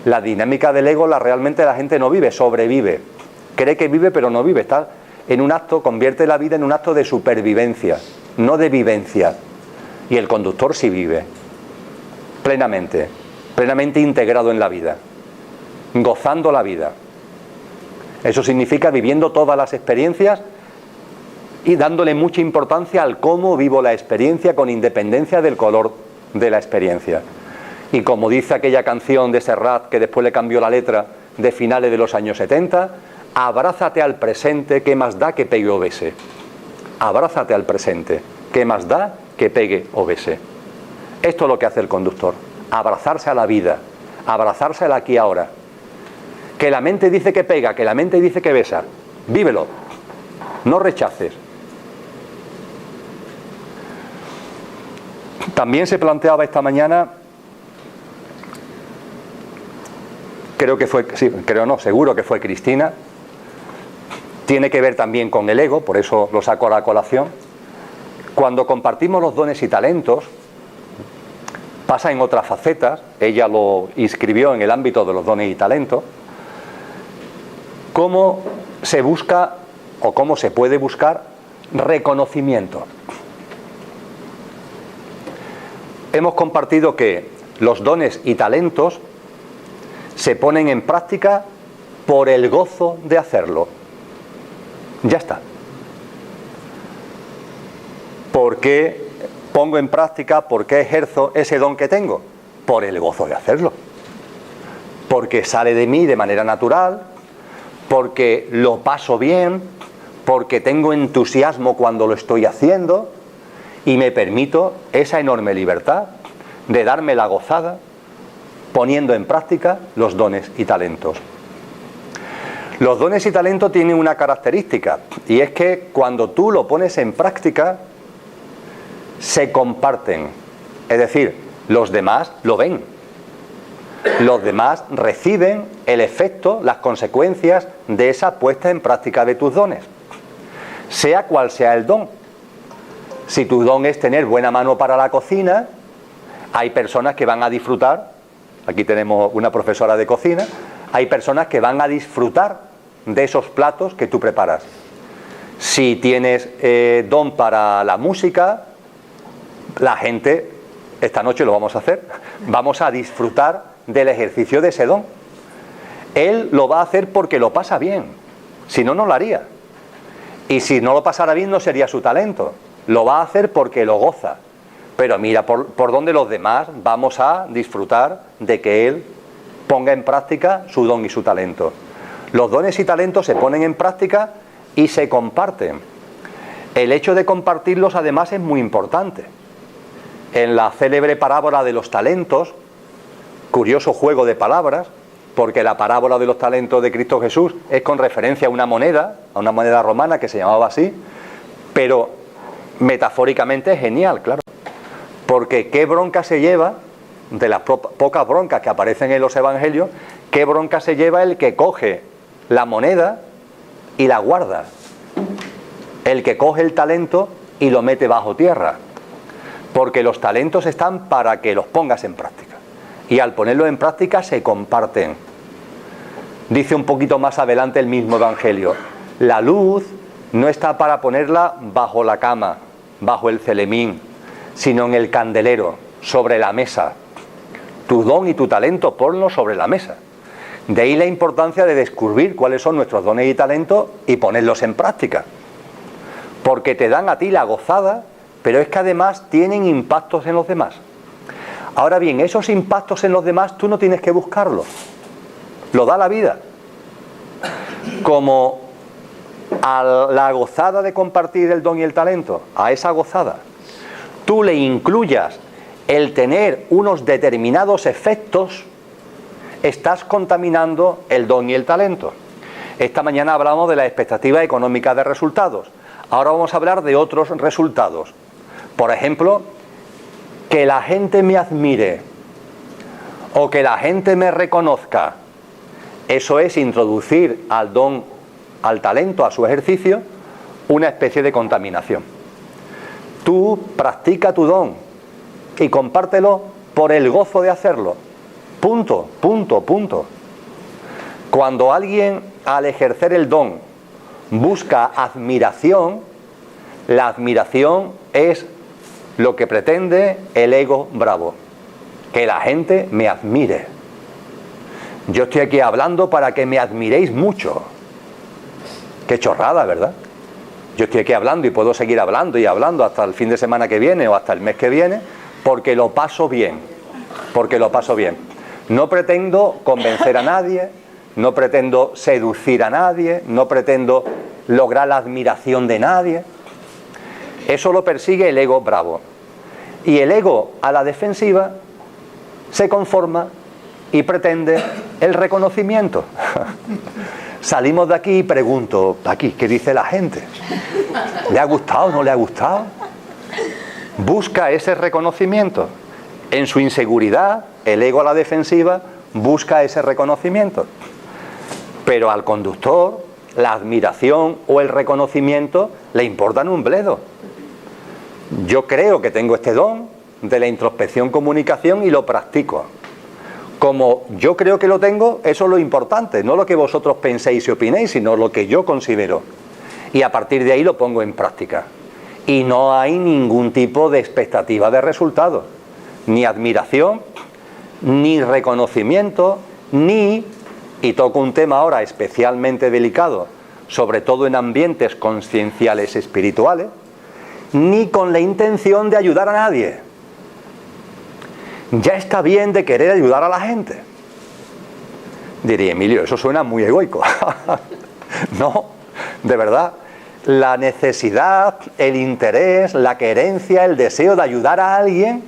La dinámica del ego, realmente la gente no vive, sobrevive. Cree que vive, pero no vive. Está en un acto, convierte la vida en un acto de supervivencia, no de vivencia. Y el conductor sí vive, plenamente integrado en la vida, gozando la vida. Eso significa viviendo todas las experiencias y dándole mucha importancia al cómo vivo la experiencia con independencia del color de la experiencia. Y como dice aquella canción de Serrat, que después le cambió la letra, de finales de los años 70, abrázate al presente, ¿qué más da que pegue o bese? Abrázate al presente, ¿qué más da que pegue o bese? Esto es lo que hace el conductor, abrazarse a la vida, abrazarse al aquí y ahora. Que la mente dice que pega, que la mente dice que besa, vívelo, no rechaces. También se planteaba esta mañana, seguro que fue Cristina, tiene que ver también con el ego, por eso lo saco a la colación. Cuando compartimos los dones y talentos, pasa en otras facetas, ella lo inscribió en el ámbito de los dones y talentos, cómo se busca o cómo se puede buscar reconocimiento. Hemos compartido que los dones y talentos se ponen en práctica por el gozo de hacerlo. Ya está. ¿Por qué pongo en práctica, por qué ejerzo ese don que tengo? Por el gozo de hacerlo. Porque sale de mí de manera natural, porque lo paso bien, porque tengo entusiasmo cuando lo estoy haciendo y me permito esa enorme libertad de darme la gozada poniendo en práctica los dones y talentos. Los dones y talentos tienen una característica, y es que cuando tú lo pones en práctica, se comparten. Es decir, los demás lo ven. Los demás reciben el efecto, las consecuencias de esa puesta en práctica de tus dones. Sea cual sea el don. Si tu don es tener buena mano para la cocina, hay personas que van a disfrutar. Aquí tenemos una profesora de cocina. Hay personas que van a disfrutar de esos platos que tú preparas. Si tienes don para la música, la gente, esta noche lo vamos a hacer, vamos a disfrutar del ejercicio de ese don. Él lo va a hacer porque lo pasa bien, si no, no lo haría. Y si no lo pasara bien, no sería su talento. Lo va a hacer porque lo goza. Pero mira por dónde los demás vamos a disfrutar de que él ponga en práctica su don y su talento. Los dones y talentos se ponen en práctica y se comparten. El hecho de compartirlos además es muy importante. En la célebre parábola de los talentos, curioso juego de palabras, porque la parábola de los talentos de Cristo Jesús es con referencia a una moneda romana que se llamaba así, pero metafóricamente es genial, claro. Porque qué bronca se lleva, de las pocas broncas que aparecen en los evangelios, qué bronca se lleva el que coge la moneda y la guarda, el que coge el talento y lo mete bajo tierra, porque los talentos están para que los pongas en práctica, y al ponerlos en práctica se comparten. Dice un poquito más adelante el mismo evangelio: la luz no está para ponerla bajo la cama, bajo el celemín, sino en el candelero, sobre la mesa. Tu don y tu talento ponlo sobre la mesa. De ahí la importancia de descubrir cuáles son nuestros dones y talentos y ponerlos en práctica, porque te dan a ti la gozada, pero es que además tienen impactos en los demás. Ahora bien, esos impactos en los demás tú no tienes que buscarlos, lo da la vida. Como a la gozada de compartir el don y el talento, a esa gozada tú le incluyas el tener unos determinados efectos, estás contaminando el don y el talento. Esta mañana hablamos de la expectativa económica de resultados. Ahora vamos a hablar de otros resultados. Por ejemplo, que la gente me admire o que la gente me reconozca. Eso es introducir al don, al talento, a su ejercicio, una especie de contaminación. Tú practica tu don y compártelo por el gozo de hacerlo. Punto, punto, punto. Cuando alguien al ejercer el don busca admiración, la admiración es lo que pretende el ego bravo. Que la gente me admire. Yo estoy aquí hablando para que me admiréis mucho. Qué chorrada, ¿verdad? Yo estoy aquí hablando y puedo seguir hablando y hablando hasta el fin de semana que viene o hasta el mes que viene, porque lo paso bien. Porque lo paso bien. No pretendo convencer a nadie, no pretendo seducir a nadie, no pretendo lograr la admiración de nadie. Eso lo persigue el ego bravo. Y el ego a la defensiva se conforma y pretende el reconocimiento. Salimos de aquí y pregunto, aquí, ¿qué dice la gente? ¿Le ha gustado o no le ha gustado? Busca ese reconocimiento. En su inseguridad, el ego a la defensiva busca ese reconocimiento. Pero al conductor, la admiración o el reconocimiento le importan un bledo. Yo creo que tengo este don de la introspección-comunicación y lo practico. Como yo creo que lo tengo, eso es lo importante, no lo que vosotros penséis y opinéis, sino lo que yo considero. Y a partir de ahí lo pongo en práctica. Y no hay ningún tipo de expectativa de resultado, ni admiración, ni reconocimiento, ni, y toco un tema ahora especialmente delicado, sobre todo en ambientes conscienciales espirituales, ni con la intención de ayudar a nadie. Ya está bien de querer ayudar a la gente. Diría, Emilio, eso suena muy egoico. No, de verdad, la necesidad, el interés, la querencia, el deseo de ayudar a alguien,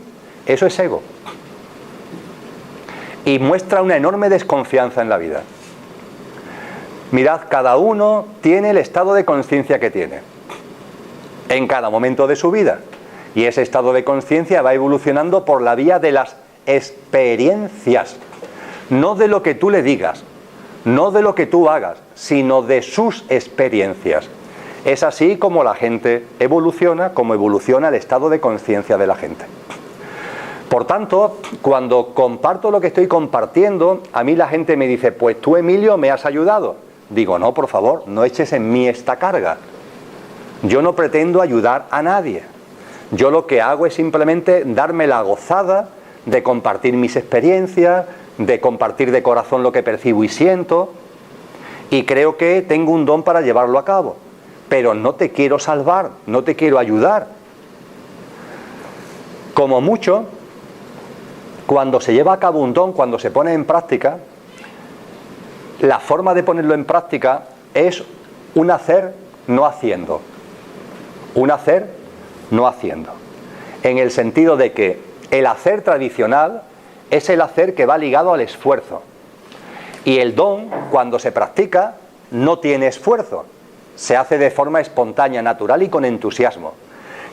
eso es ego. Y muestra una enorme desconfianza en la vida. Mirad, cada uno tiene el estado de conciencia que tiene en cada momento de su vida. Y ese estado de conciencia va evolucionando por la vía de las experiencias. No de lo que tú le digas, no de lo que tú hagas, sino de sus experiencias. Es así como la gente evoluciona, como evoluciona el estado de conciencia de la gente. Por tanto, cuando comparto lo que estoy compartiendo, a mí la gente me dice, pues tú, Emilio, me has ayudado. Digo, no, por favor, no eches en mí esta carga. Yo no pretendo ayudar a nadie. Yo lo que hago es simplemente darme la gozada de compartir mis experiencias, de compartir de corazón lo que percibo y siento, y creo que tengo un don para llevarlo a cabo. Pero no te quiero salvar, no te quiero ayudar. Como mucho, cuando se lleva a cabo un don, cuando se pone en práctica, la forma de ponerlo en práctica es un hacer no haciendo. Un hacer no haciendo. En el sentido de que el hacer tradicional es el hacer que va ligado al esfuerzo. Y el don, cuando se practica, no tiene esfuerzo. Se hace de forma espontánea, natural y con entusiasmo.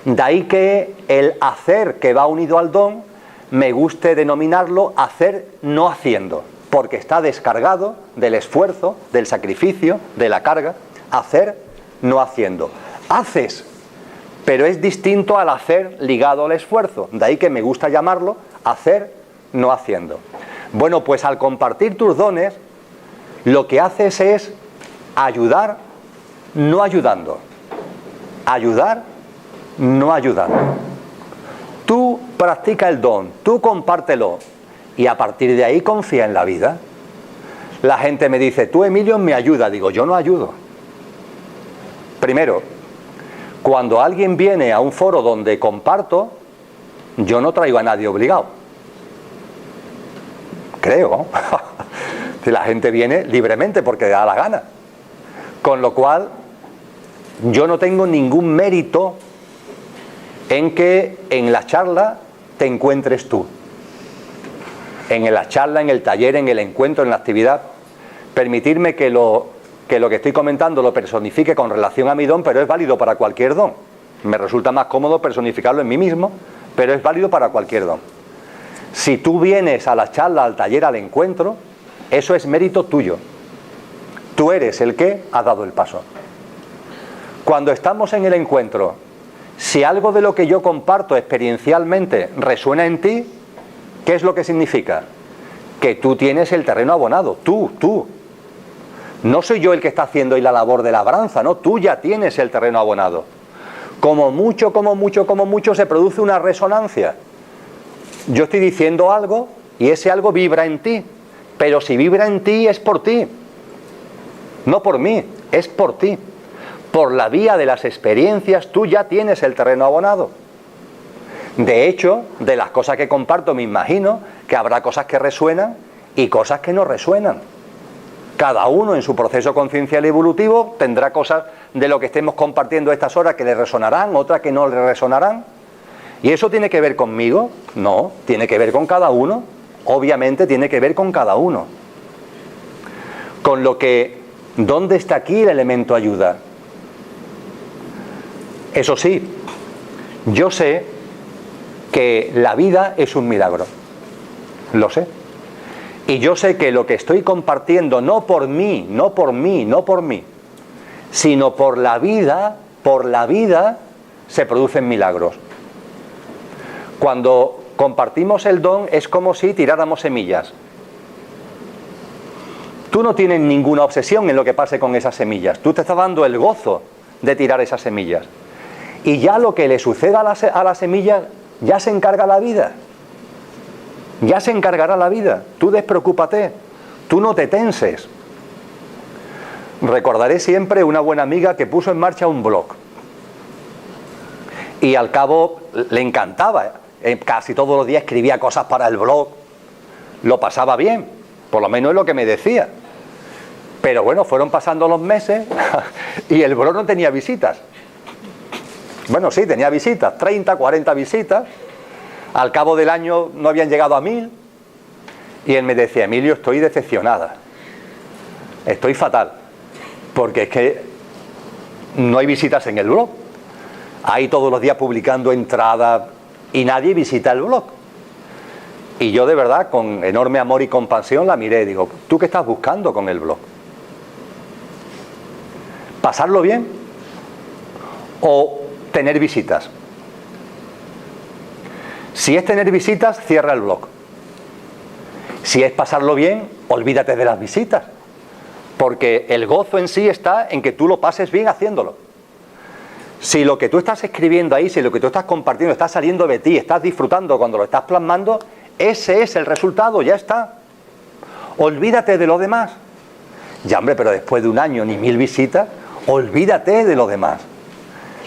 De ahí que el hacer que va unido al don, me guste denominarlo hacer no haciendo, porque está descargado del esfuerzo, del sacrificio, de la carga. Hacer no haciendo. Haces, pero es distinto al hacer ligado al esfuerzo. De ahí que me gusta llamarlo hacer no haciendo. Bueno, pues al compartir tus dones, lo que haces es ayudar no ayudando. Ayudar no ayudando. Tú practica el don, tú compártelo y a partir de ahí confía en la vida. La gente me dice, tú, Emilio, me ayuda. Digo, yo no ayudo. Primero, cuando alguien viene a un foro donde comparto, yo no traigo a nadie obligado. Creo. Si la gente viene libremente porque le da la gana. Con lo cual, yo no tengo ningún mérito en que en la charla te encuentres tú. En la charla, en el taller, en el encuentro, en la actividad. Permitirme que lo que estoy comentando lo personifique con relación a mi don, pero es válido para cualquier don. Me resulta más cómodo personificarlo en mí mismo, pero es válido para cualquier don. Si tú vienes a la charla, al taller, al encuentro, eso es mérito tuyo. Tú eres el que ha dado el paso. Cuando estamos en el encuentro, Si algo de lo que yo comparto experiencialmente resuena en ti, ¿qué es lo que significa? Que tú tienes el terreno abonado, tú. No soy yo el que está haciendo ahí la labor de labranza, no, tú ya tienes el terreno abonado. Como mucho se produce una resonancia. Yo estoy diciendo algo y ese algo vibra en ti, pero si vibra en ti es por ti, no por mí, es por ti. Por la vía de las experiencias tú ya tienes el terreno abonado. De hecho, de las cosas que comparto me imagino que habrá cosas que resuenan y cosas que no resuenan. Cada uno en su proceso conciencial y evolutivo tendrá cosas de lo que estemos compartiendo a estas horas que le resonarán, otras que no le resonarán. ¿Y eso tiene que ver conmigo? No, tiene que ver con cada uno. Obviamente tiene que ver con cada uno. Con lo que, ¿dónde está aquí el elemento ayuda? Eso sí, yo sé que la vida es un milagro. Lo sé. Y yo sé que lo que estoy compartiendo, no por mí, sino por la vida, se producen milagros. Cuando compartimos el don es como si tiráramos semillas. Tú no tienes ninguna obsesión en lo que pase con esas semillas. Tú te estás dando el gozo de tirar esas semillas. Y ya lo que le suceda a las semillas, ya se encarga la vida. Ya se encargará la vida. Tú despreocúpate. Tú no te tenses. Recordaré siempre una buena amiga que puso en marcha un blog. Y al cabo le encantaba. Casi todos los días escribía cosas para el blog. Lo pasaba bien. Por lo menos es lo que me decía. Pero bueno, fueron pasando los meses y el blog no tenía visitas. Bueno, sí, tenía visitas. 30, 40 visitas. Al cabo del año no habían llegado a 1000. Y él me decía, Emilio, estoy decepcionada. Estoy fatal. Porque es que no hay visitas en el blog. Hay todos los días publicando entradas y nadie visita el blog. Y yo de verdad, con enorme amor y compasión, la miré y digo, ¿tú qué estás buscando con el blog? ¿Pasarlo bien? ¿O tener visitas? Si es tener visitas, cierra el blog. Si es pasarlo bien, olvídate de las visitas. Porque el gozo en sí está en que tú lo pases bien haciéndolo. Si lo que tú estás escribiendo ahí, si lo que tú estás compartiendo está saliendo de ti, estás disfrutando cuando lo estás plasmando, ese es el resultado, ya está. Olvídate de lo demás. Ya, hombre, pero después de un año ni 1000 visitas, olvídate de lo demás.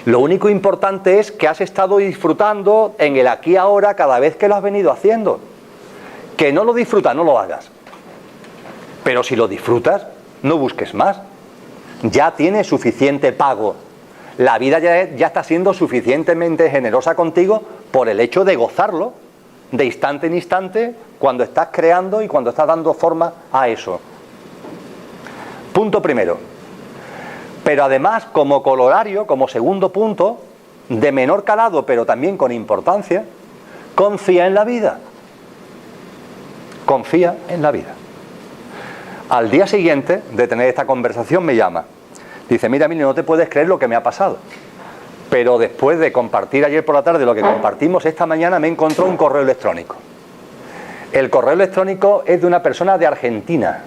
Lo único importante es que has estado disfrutando en el aquí y ahora cada vez que lo has venido haciendo. Que no lo disfrutas, no lo hagas. Pero si lo disfrutas, no busques más. Ya tienes suficiente pago. La vida ya está siendo suficientemente generosa contigo por el hecho de gozarlo de instante en instante cuando estás creando y cuando estás dando forma a eso. Punto primero. Pero además, como corolario, como segundo punto, de menor calado pero también con importancia, confía en la vida. Confía en la vida. Al día siguiente de tener esta conversación me llama. Dice, mira, Emilio, no te puedes creer lo que me ha pasado. Pero después de compartir ayer por la tarde lo que compartimos, esta mañana me encontró un correo electrónico. El correo electrónico es de una persona de Argentina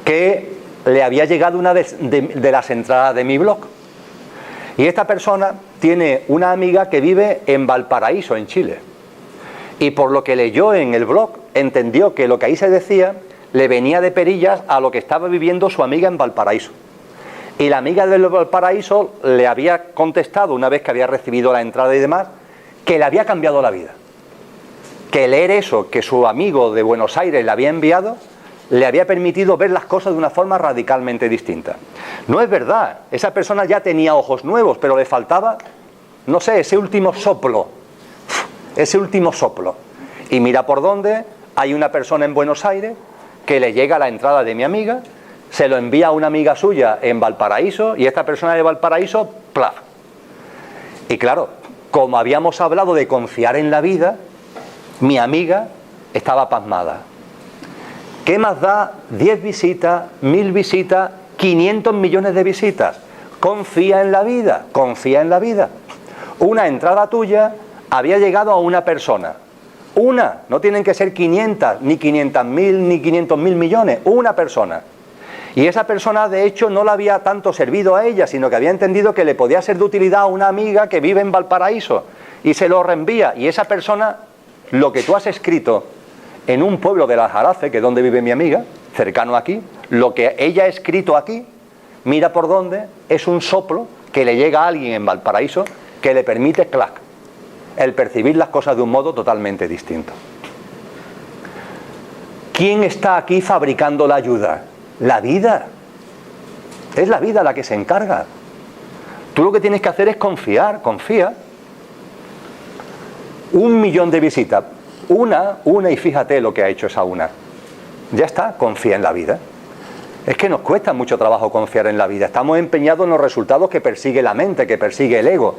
que le había llegado una de las entradas de mi blog. Y esta persona tiene una amiga que vive en Valparaíso, en Chile. Y por lo que leyó en el blog, entendió que lo que ahí se decía le venía de perillas a lo que estaba viviendo su amiga en Valparaíso. Y la amiga del Valparaíso le había contestado, una vez que había recibido la entrada y demás, que le había cambiado la vida. Que leer eso que su amigo de Buenos Aires le había enviado, le había permitido ver las cosas de una forma radicalmente distinta. No es verdad, esa persona ya tenía ojos nuevos, pero le faltaba, no sé, ese último soplo. Ese último soplo. Y mira por dónde hay una persona en Buenos Aires que le llega la entrada de mi amiga, se lo envía a una amiga suya en Valparaíso y esta persona de Valparaíso, ¡plaf! Y claro, como habíamos hablado de confiar en la vida, mi amiga estaba pasmada. ¿Qué más da 10 visitas, 1000 visitas, 500 millones de visitas? Confía en la vida, confía en la vida. Una entrada tuya había llegado a una persona. Una, no tienen que ser 500, ni 500.000, ni 500.000 millones, una persona. Y esa persona, de hecho, no le había tanto servido a ella, sino que había entendido que le podía ser de utilidad a una amiga que vive en Valparaíso, y se lo reenvía. Y esa persona, lo que tú has escrito en un pueblo de la Jarafe, que es donde vive mi amiga, cercano aquí, lo que ella ha escrito aquí, mira por dónde, es un soplo que le llega a alguien en Valparaíso que le permite, clac, el percibir las cosas de un modo totalmente distinto. ¿Quién está aquí fabricando la ayuda? La vida. Es la vida la que se encarga. Tú lo que tienes que hacer es confiar, confía. 1 millón de visitas, una y fíjate lo que ha hecho esa una. Ya está, confía en la vida. Es que nos cuesta mucho trabajo confiar en la vida. Estamos empeñados en los resultados que persigue la mente, que persigue el ego.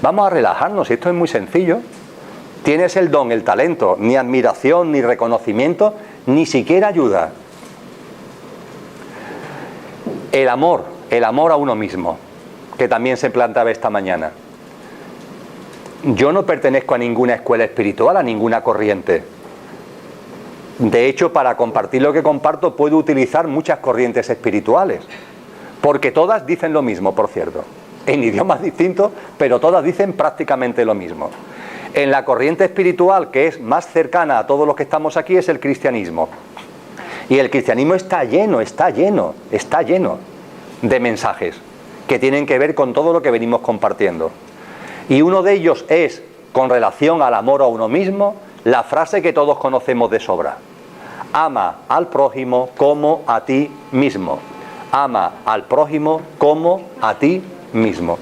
Vamos a relajarnos, esto es muy sencillo. Tienes el don, el talento, ni admiración, ni reconocimiento, ni siquiera ayuda. El amor a uno mismo, que también se planteaba esta mañana. Yo no pertenezco a ninguna escuela espiritual, a ninguna corriente. De hecho, para compartir lo que comparto, puedo utilizar muchas corrientes espirituales, porque todas dicen lo mismo, por cierto, en idiomas distintos, pero todas dicen prácticamente lo mismo. En la corriente espiritual que es más cercana a todos los que estamos aquí es el cristianismo. Y el cristianismo está lleno de mensajes que tienen que ver con todo lo que venimos compartiendo. Y uno de ellos es, con relación al amor a uno mismo, la frase que todos conocemos de sobra. Ama al prójimo como a ti mismo. Ama al prójimo como a ti mismo.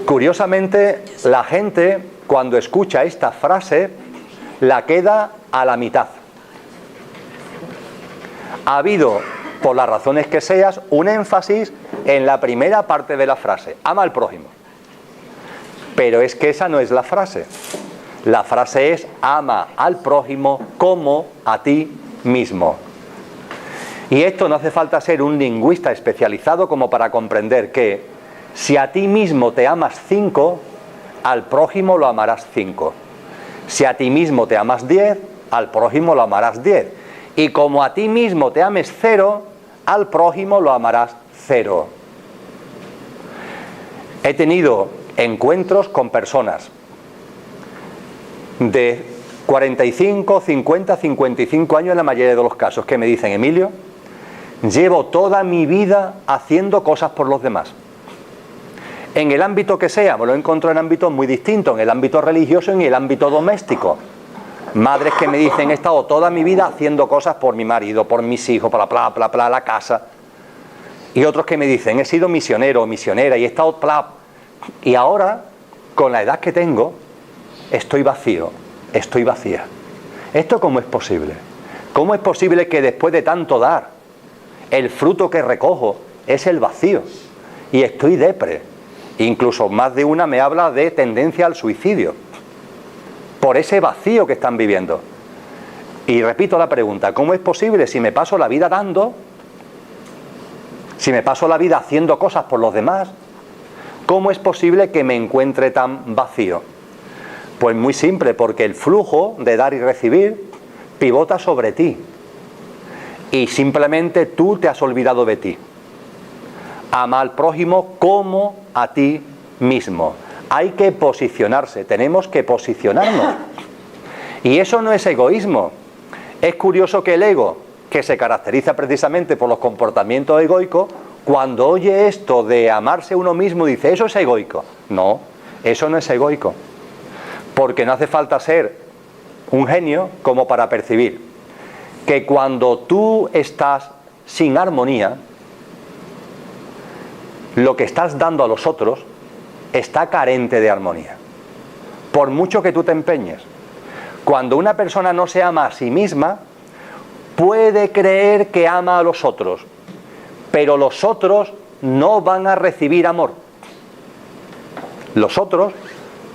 Curiosamente, la gente, cuando escucha esta frase, la queda a la mitad. Ha habido, por las razones que seas, un énfasis en la primera parte de la frase. Ama al prójimo. Pero es que esa no es la frase. La frase es ama al prójimo como a ti mismo. Y esto no hace falta ser un lingüista especializado como para comprender que si a ti mismo te amas 5, al prójimo lo amarás 5. Si a ti mismo te amas 10, al prójimo lo amarás 10. Y como a ti mismo te ames 0, al prójimo lo amarás 0. He tenido encuentros con personas de 45, 50, 55 años en la mayoría de los casos que me dicen: Emilio, llevo toda mi vida haciendo cosas por los demás. En el ámbito que sea, me lo encuentro en ámbitos muy distintos, en el ámbito religioso y en el ámbito doméstico. Madres que me dicen: he estado toda mi vida haciendo cosas por mi marido, por mis hijos, para la casa. Y otros que me dicen: he sido misionero o misionera y he estado y ahora, con la edad que tengo, estoy vacío, estoy vacía. ¿Esto cómo es posible? ¿Cómo es posible que después de tanto dar, el fruto que recojo es el vacío? Y estoy depre. Incluso más de una me habla de tendencia al suicidio, por ese vacío que están viviendo. Y repito la pregunta: ¿cómo es posible, si me paso la vida dando, si me paso la vida haciendo cosas por los demás, cómo es posible que me encuentre tan vacío? Pues muy simple, porque el flujo de dar y recibir pivota sobre ti y simplemente tú te has olvidado de ti. Ama al prójimo como a ti mismo. Hay que posicionarse, tenemos que posicionarnos. Y eso no es egoísmo. Es curioso que el ego, que se caracteriza precisamente por los comportamientos egoicos, cuando oye esto de amarse uno mismo, dice: eso es egoico. No, eso no es egoico. Porque no hace falta ser un genio como para percibir que cuando tú estás sin armonía, lo que estás dando a los otros está carente de armonía. Por mucho que tú te empeñes. Cuando una persona no se ama a sí misma, puede creer que ama a los otros, pero los otros no van a recibir amor. Los otros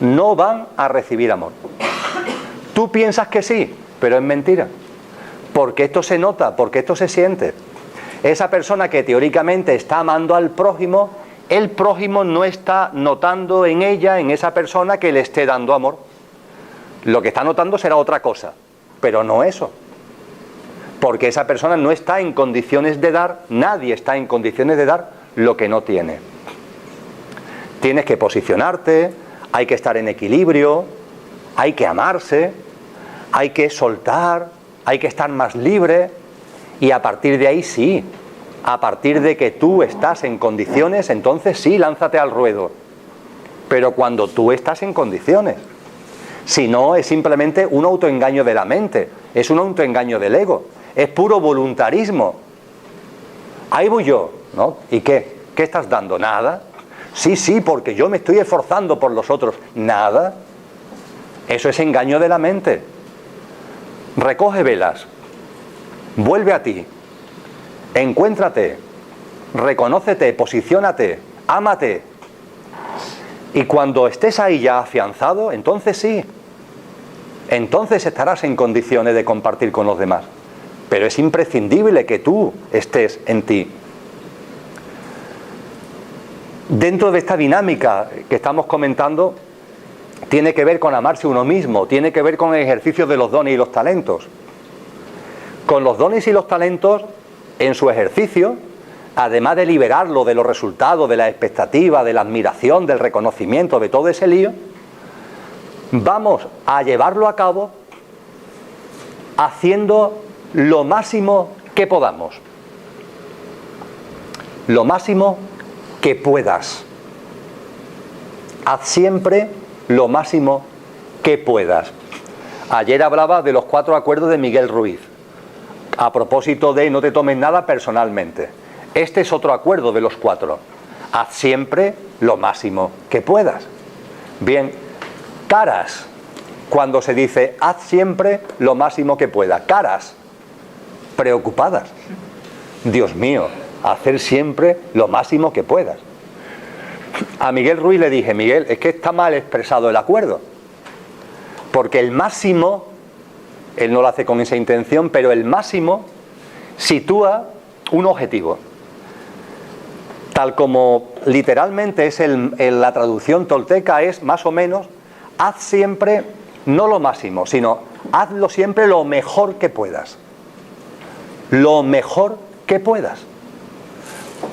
no van a recibir amor. Tú piensas que sí, pero es mentira. Porque esto se nota, porque esto se siente. Esa persona que teóricamente está amando al prójimo el prójimo no está notando en ella, en esa persona, que le esté dando amor. Lo que está notando será otra cosa, pero no eso. Porque esa persona no está en condiciones de dar, nadie está en condiciones de dar lo que no tiene. Tienes que posicionarte, hay que estar en equilibrio, hay que amarse, hay que soltar, hay que estar más libre, y a partir de ahí sí, a partir de que tú estás en condiciones, entonces sí, lánzate al ruedo. Pero cuando tú estás en condiciones. Si no, es simplemente un autoengaño de la mente, es un autoengaño del ego, es puro voluntarismo. Ahí voy yo, ¿no? ¿Y qué? ¿Qué estás dando? Nada. Sí, porque yo me estoy esforzando por los otros. Nada. Eso es engaño de la mente. Recoge velas, vuelve a ti, encuéntrate, reconócete, posiciónate, ámate. Y cuando estés ahí ya afianzado, entonces sí, entonces estarás en condiciones de compartir con los demás. Pero es imprescindible que tú estés en ti. Dentro de esta dinámica que estamos comentando, tiene que ver con amarse uno mismo, tiene que ver con el ejercicio de los dones y los talentos. Con los dones y los talentos, en su ejercicio, además de liberarlo de los resultados, de la expectativa, de la admiración, del reconocimiento, de todo ese lío, vamos a llevarlo a cabo haciendo lo máximo que podamos. Lo máximo que puedas. Haz siempre lo máximo que puedas. Ayer hablaba de los 4 acuerdos de Miguel Ruiz, a propósito de no te tomes nada personalmente. Este es otro acuerdo de los 4. Haz siempre lo máximo que puedas. Bien, caras, cuando se dice haz siempre lo máximo que puedas. Caras, preocupadas. Dios mío, hacer siempre lo máximo que puedas. A Miguel Ruiz le dije, Miguel, es que está mal expresado el acuerdo. Porque el máximo, él no lo hace con esa intención, pero el máximo sitúa un objetivo. Tal como literalmente es en la traducción tolteca, es más o menos, haz siempre, no lo máximo, sino hazlo siempre lo mejor que puedas. Lo mejor que puedas.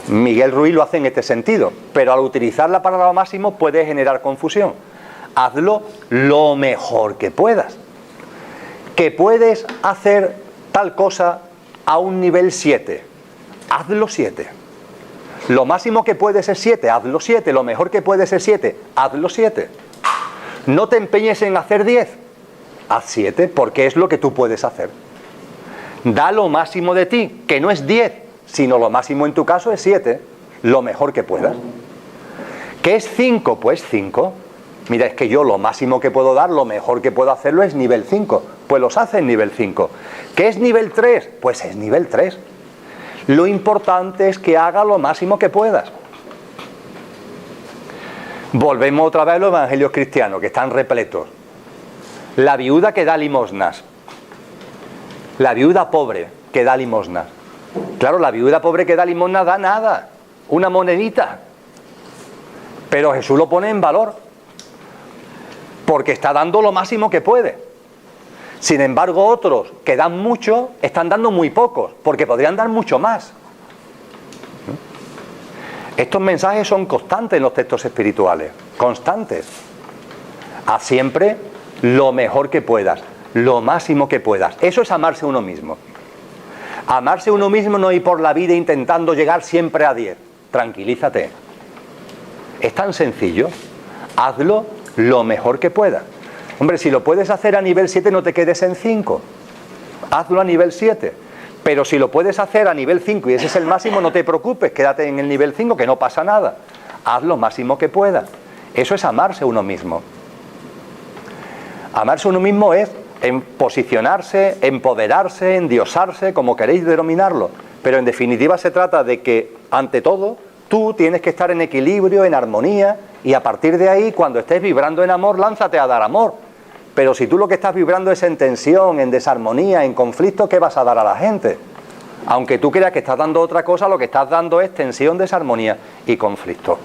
Miguel Ruiz lo hace en este sentido, pero al utilizar la palabra máximo puede generar confusión. Hazlo lo mejor que puedas. Que puedes hacer tal cosa a un nivel 7, hazlo 7. Lo máximo que puedes es 7, hazlo 7. Lo mejor que puedes es 7, hazlo 7. No te empeñes en hacer 10, haz 7, porque es lo que tú puedes hacer. Da lo máximo de ti, que no es 10, sino lo máximo en tu caso es 7, lo mejor que puedas. ¿Qué es 5? Pues 5. Mira, es que yo lo máximo que puedo dar, lo mejor que puedo hacerlo es nivel 5. Pues los hace en nivel 5. ¿Qué es nivel 3? Pues es nivel 3. Lo importante es que haga lo máximo que puedas. Volvemos otra vez a los evangelios cristianos, que están repletos. La viuda que da limosnas. La viuda pobre que da limosnas. Claro, la viuda pobre que da limosnas da nada, una monedita. Pero Jesús lo pone en valor, porque está dando lo máximo que puede. Sin embargo, otros que dan mucho, están dando muy pocos, porque podrían dar mucho más. Estos mensajes son constantes en los textos espirituales, constantes. Haz siempre lo mejor que puedas, lo máximo que puedas. Eso es amarse a uno mismo. Amarse a uno mismo no ir por la vida intentando llegar siempre a 10. Tranquilízate. Es tan sencillo. Hazlo lo mejor que puedas. Hombre, si lo puedes hacer a nivel 7, no te quedes en 5. Hazlo a nivel 7. Pero si lo puedes hacer a nivel 5 y ese es el máximo, no te preocupes, quédate en el nivel 5, que no pasa nada. Haz lo máximo que puedas. Eso es amarse a uno mismo. Amarse a uno mismo es en posicionarse, empoderarse, endiosarse, como queréis denominarlo. Pero en definitiva se trata de que, ante todo, tú tienes que estar en equilibrio, en armonía, y a partir de ahí, cuando estés vibrando en amor, lánzate a dar amor. Pero si tú lo que estás vibrando es en tensión, en desarmonía, en conflicto, ¿qué vas a dar a la gente? Aunque tú creas que estás dando otra cosa, lo que estás dando es tensión, desarmonía y conflicto.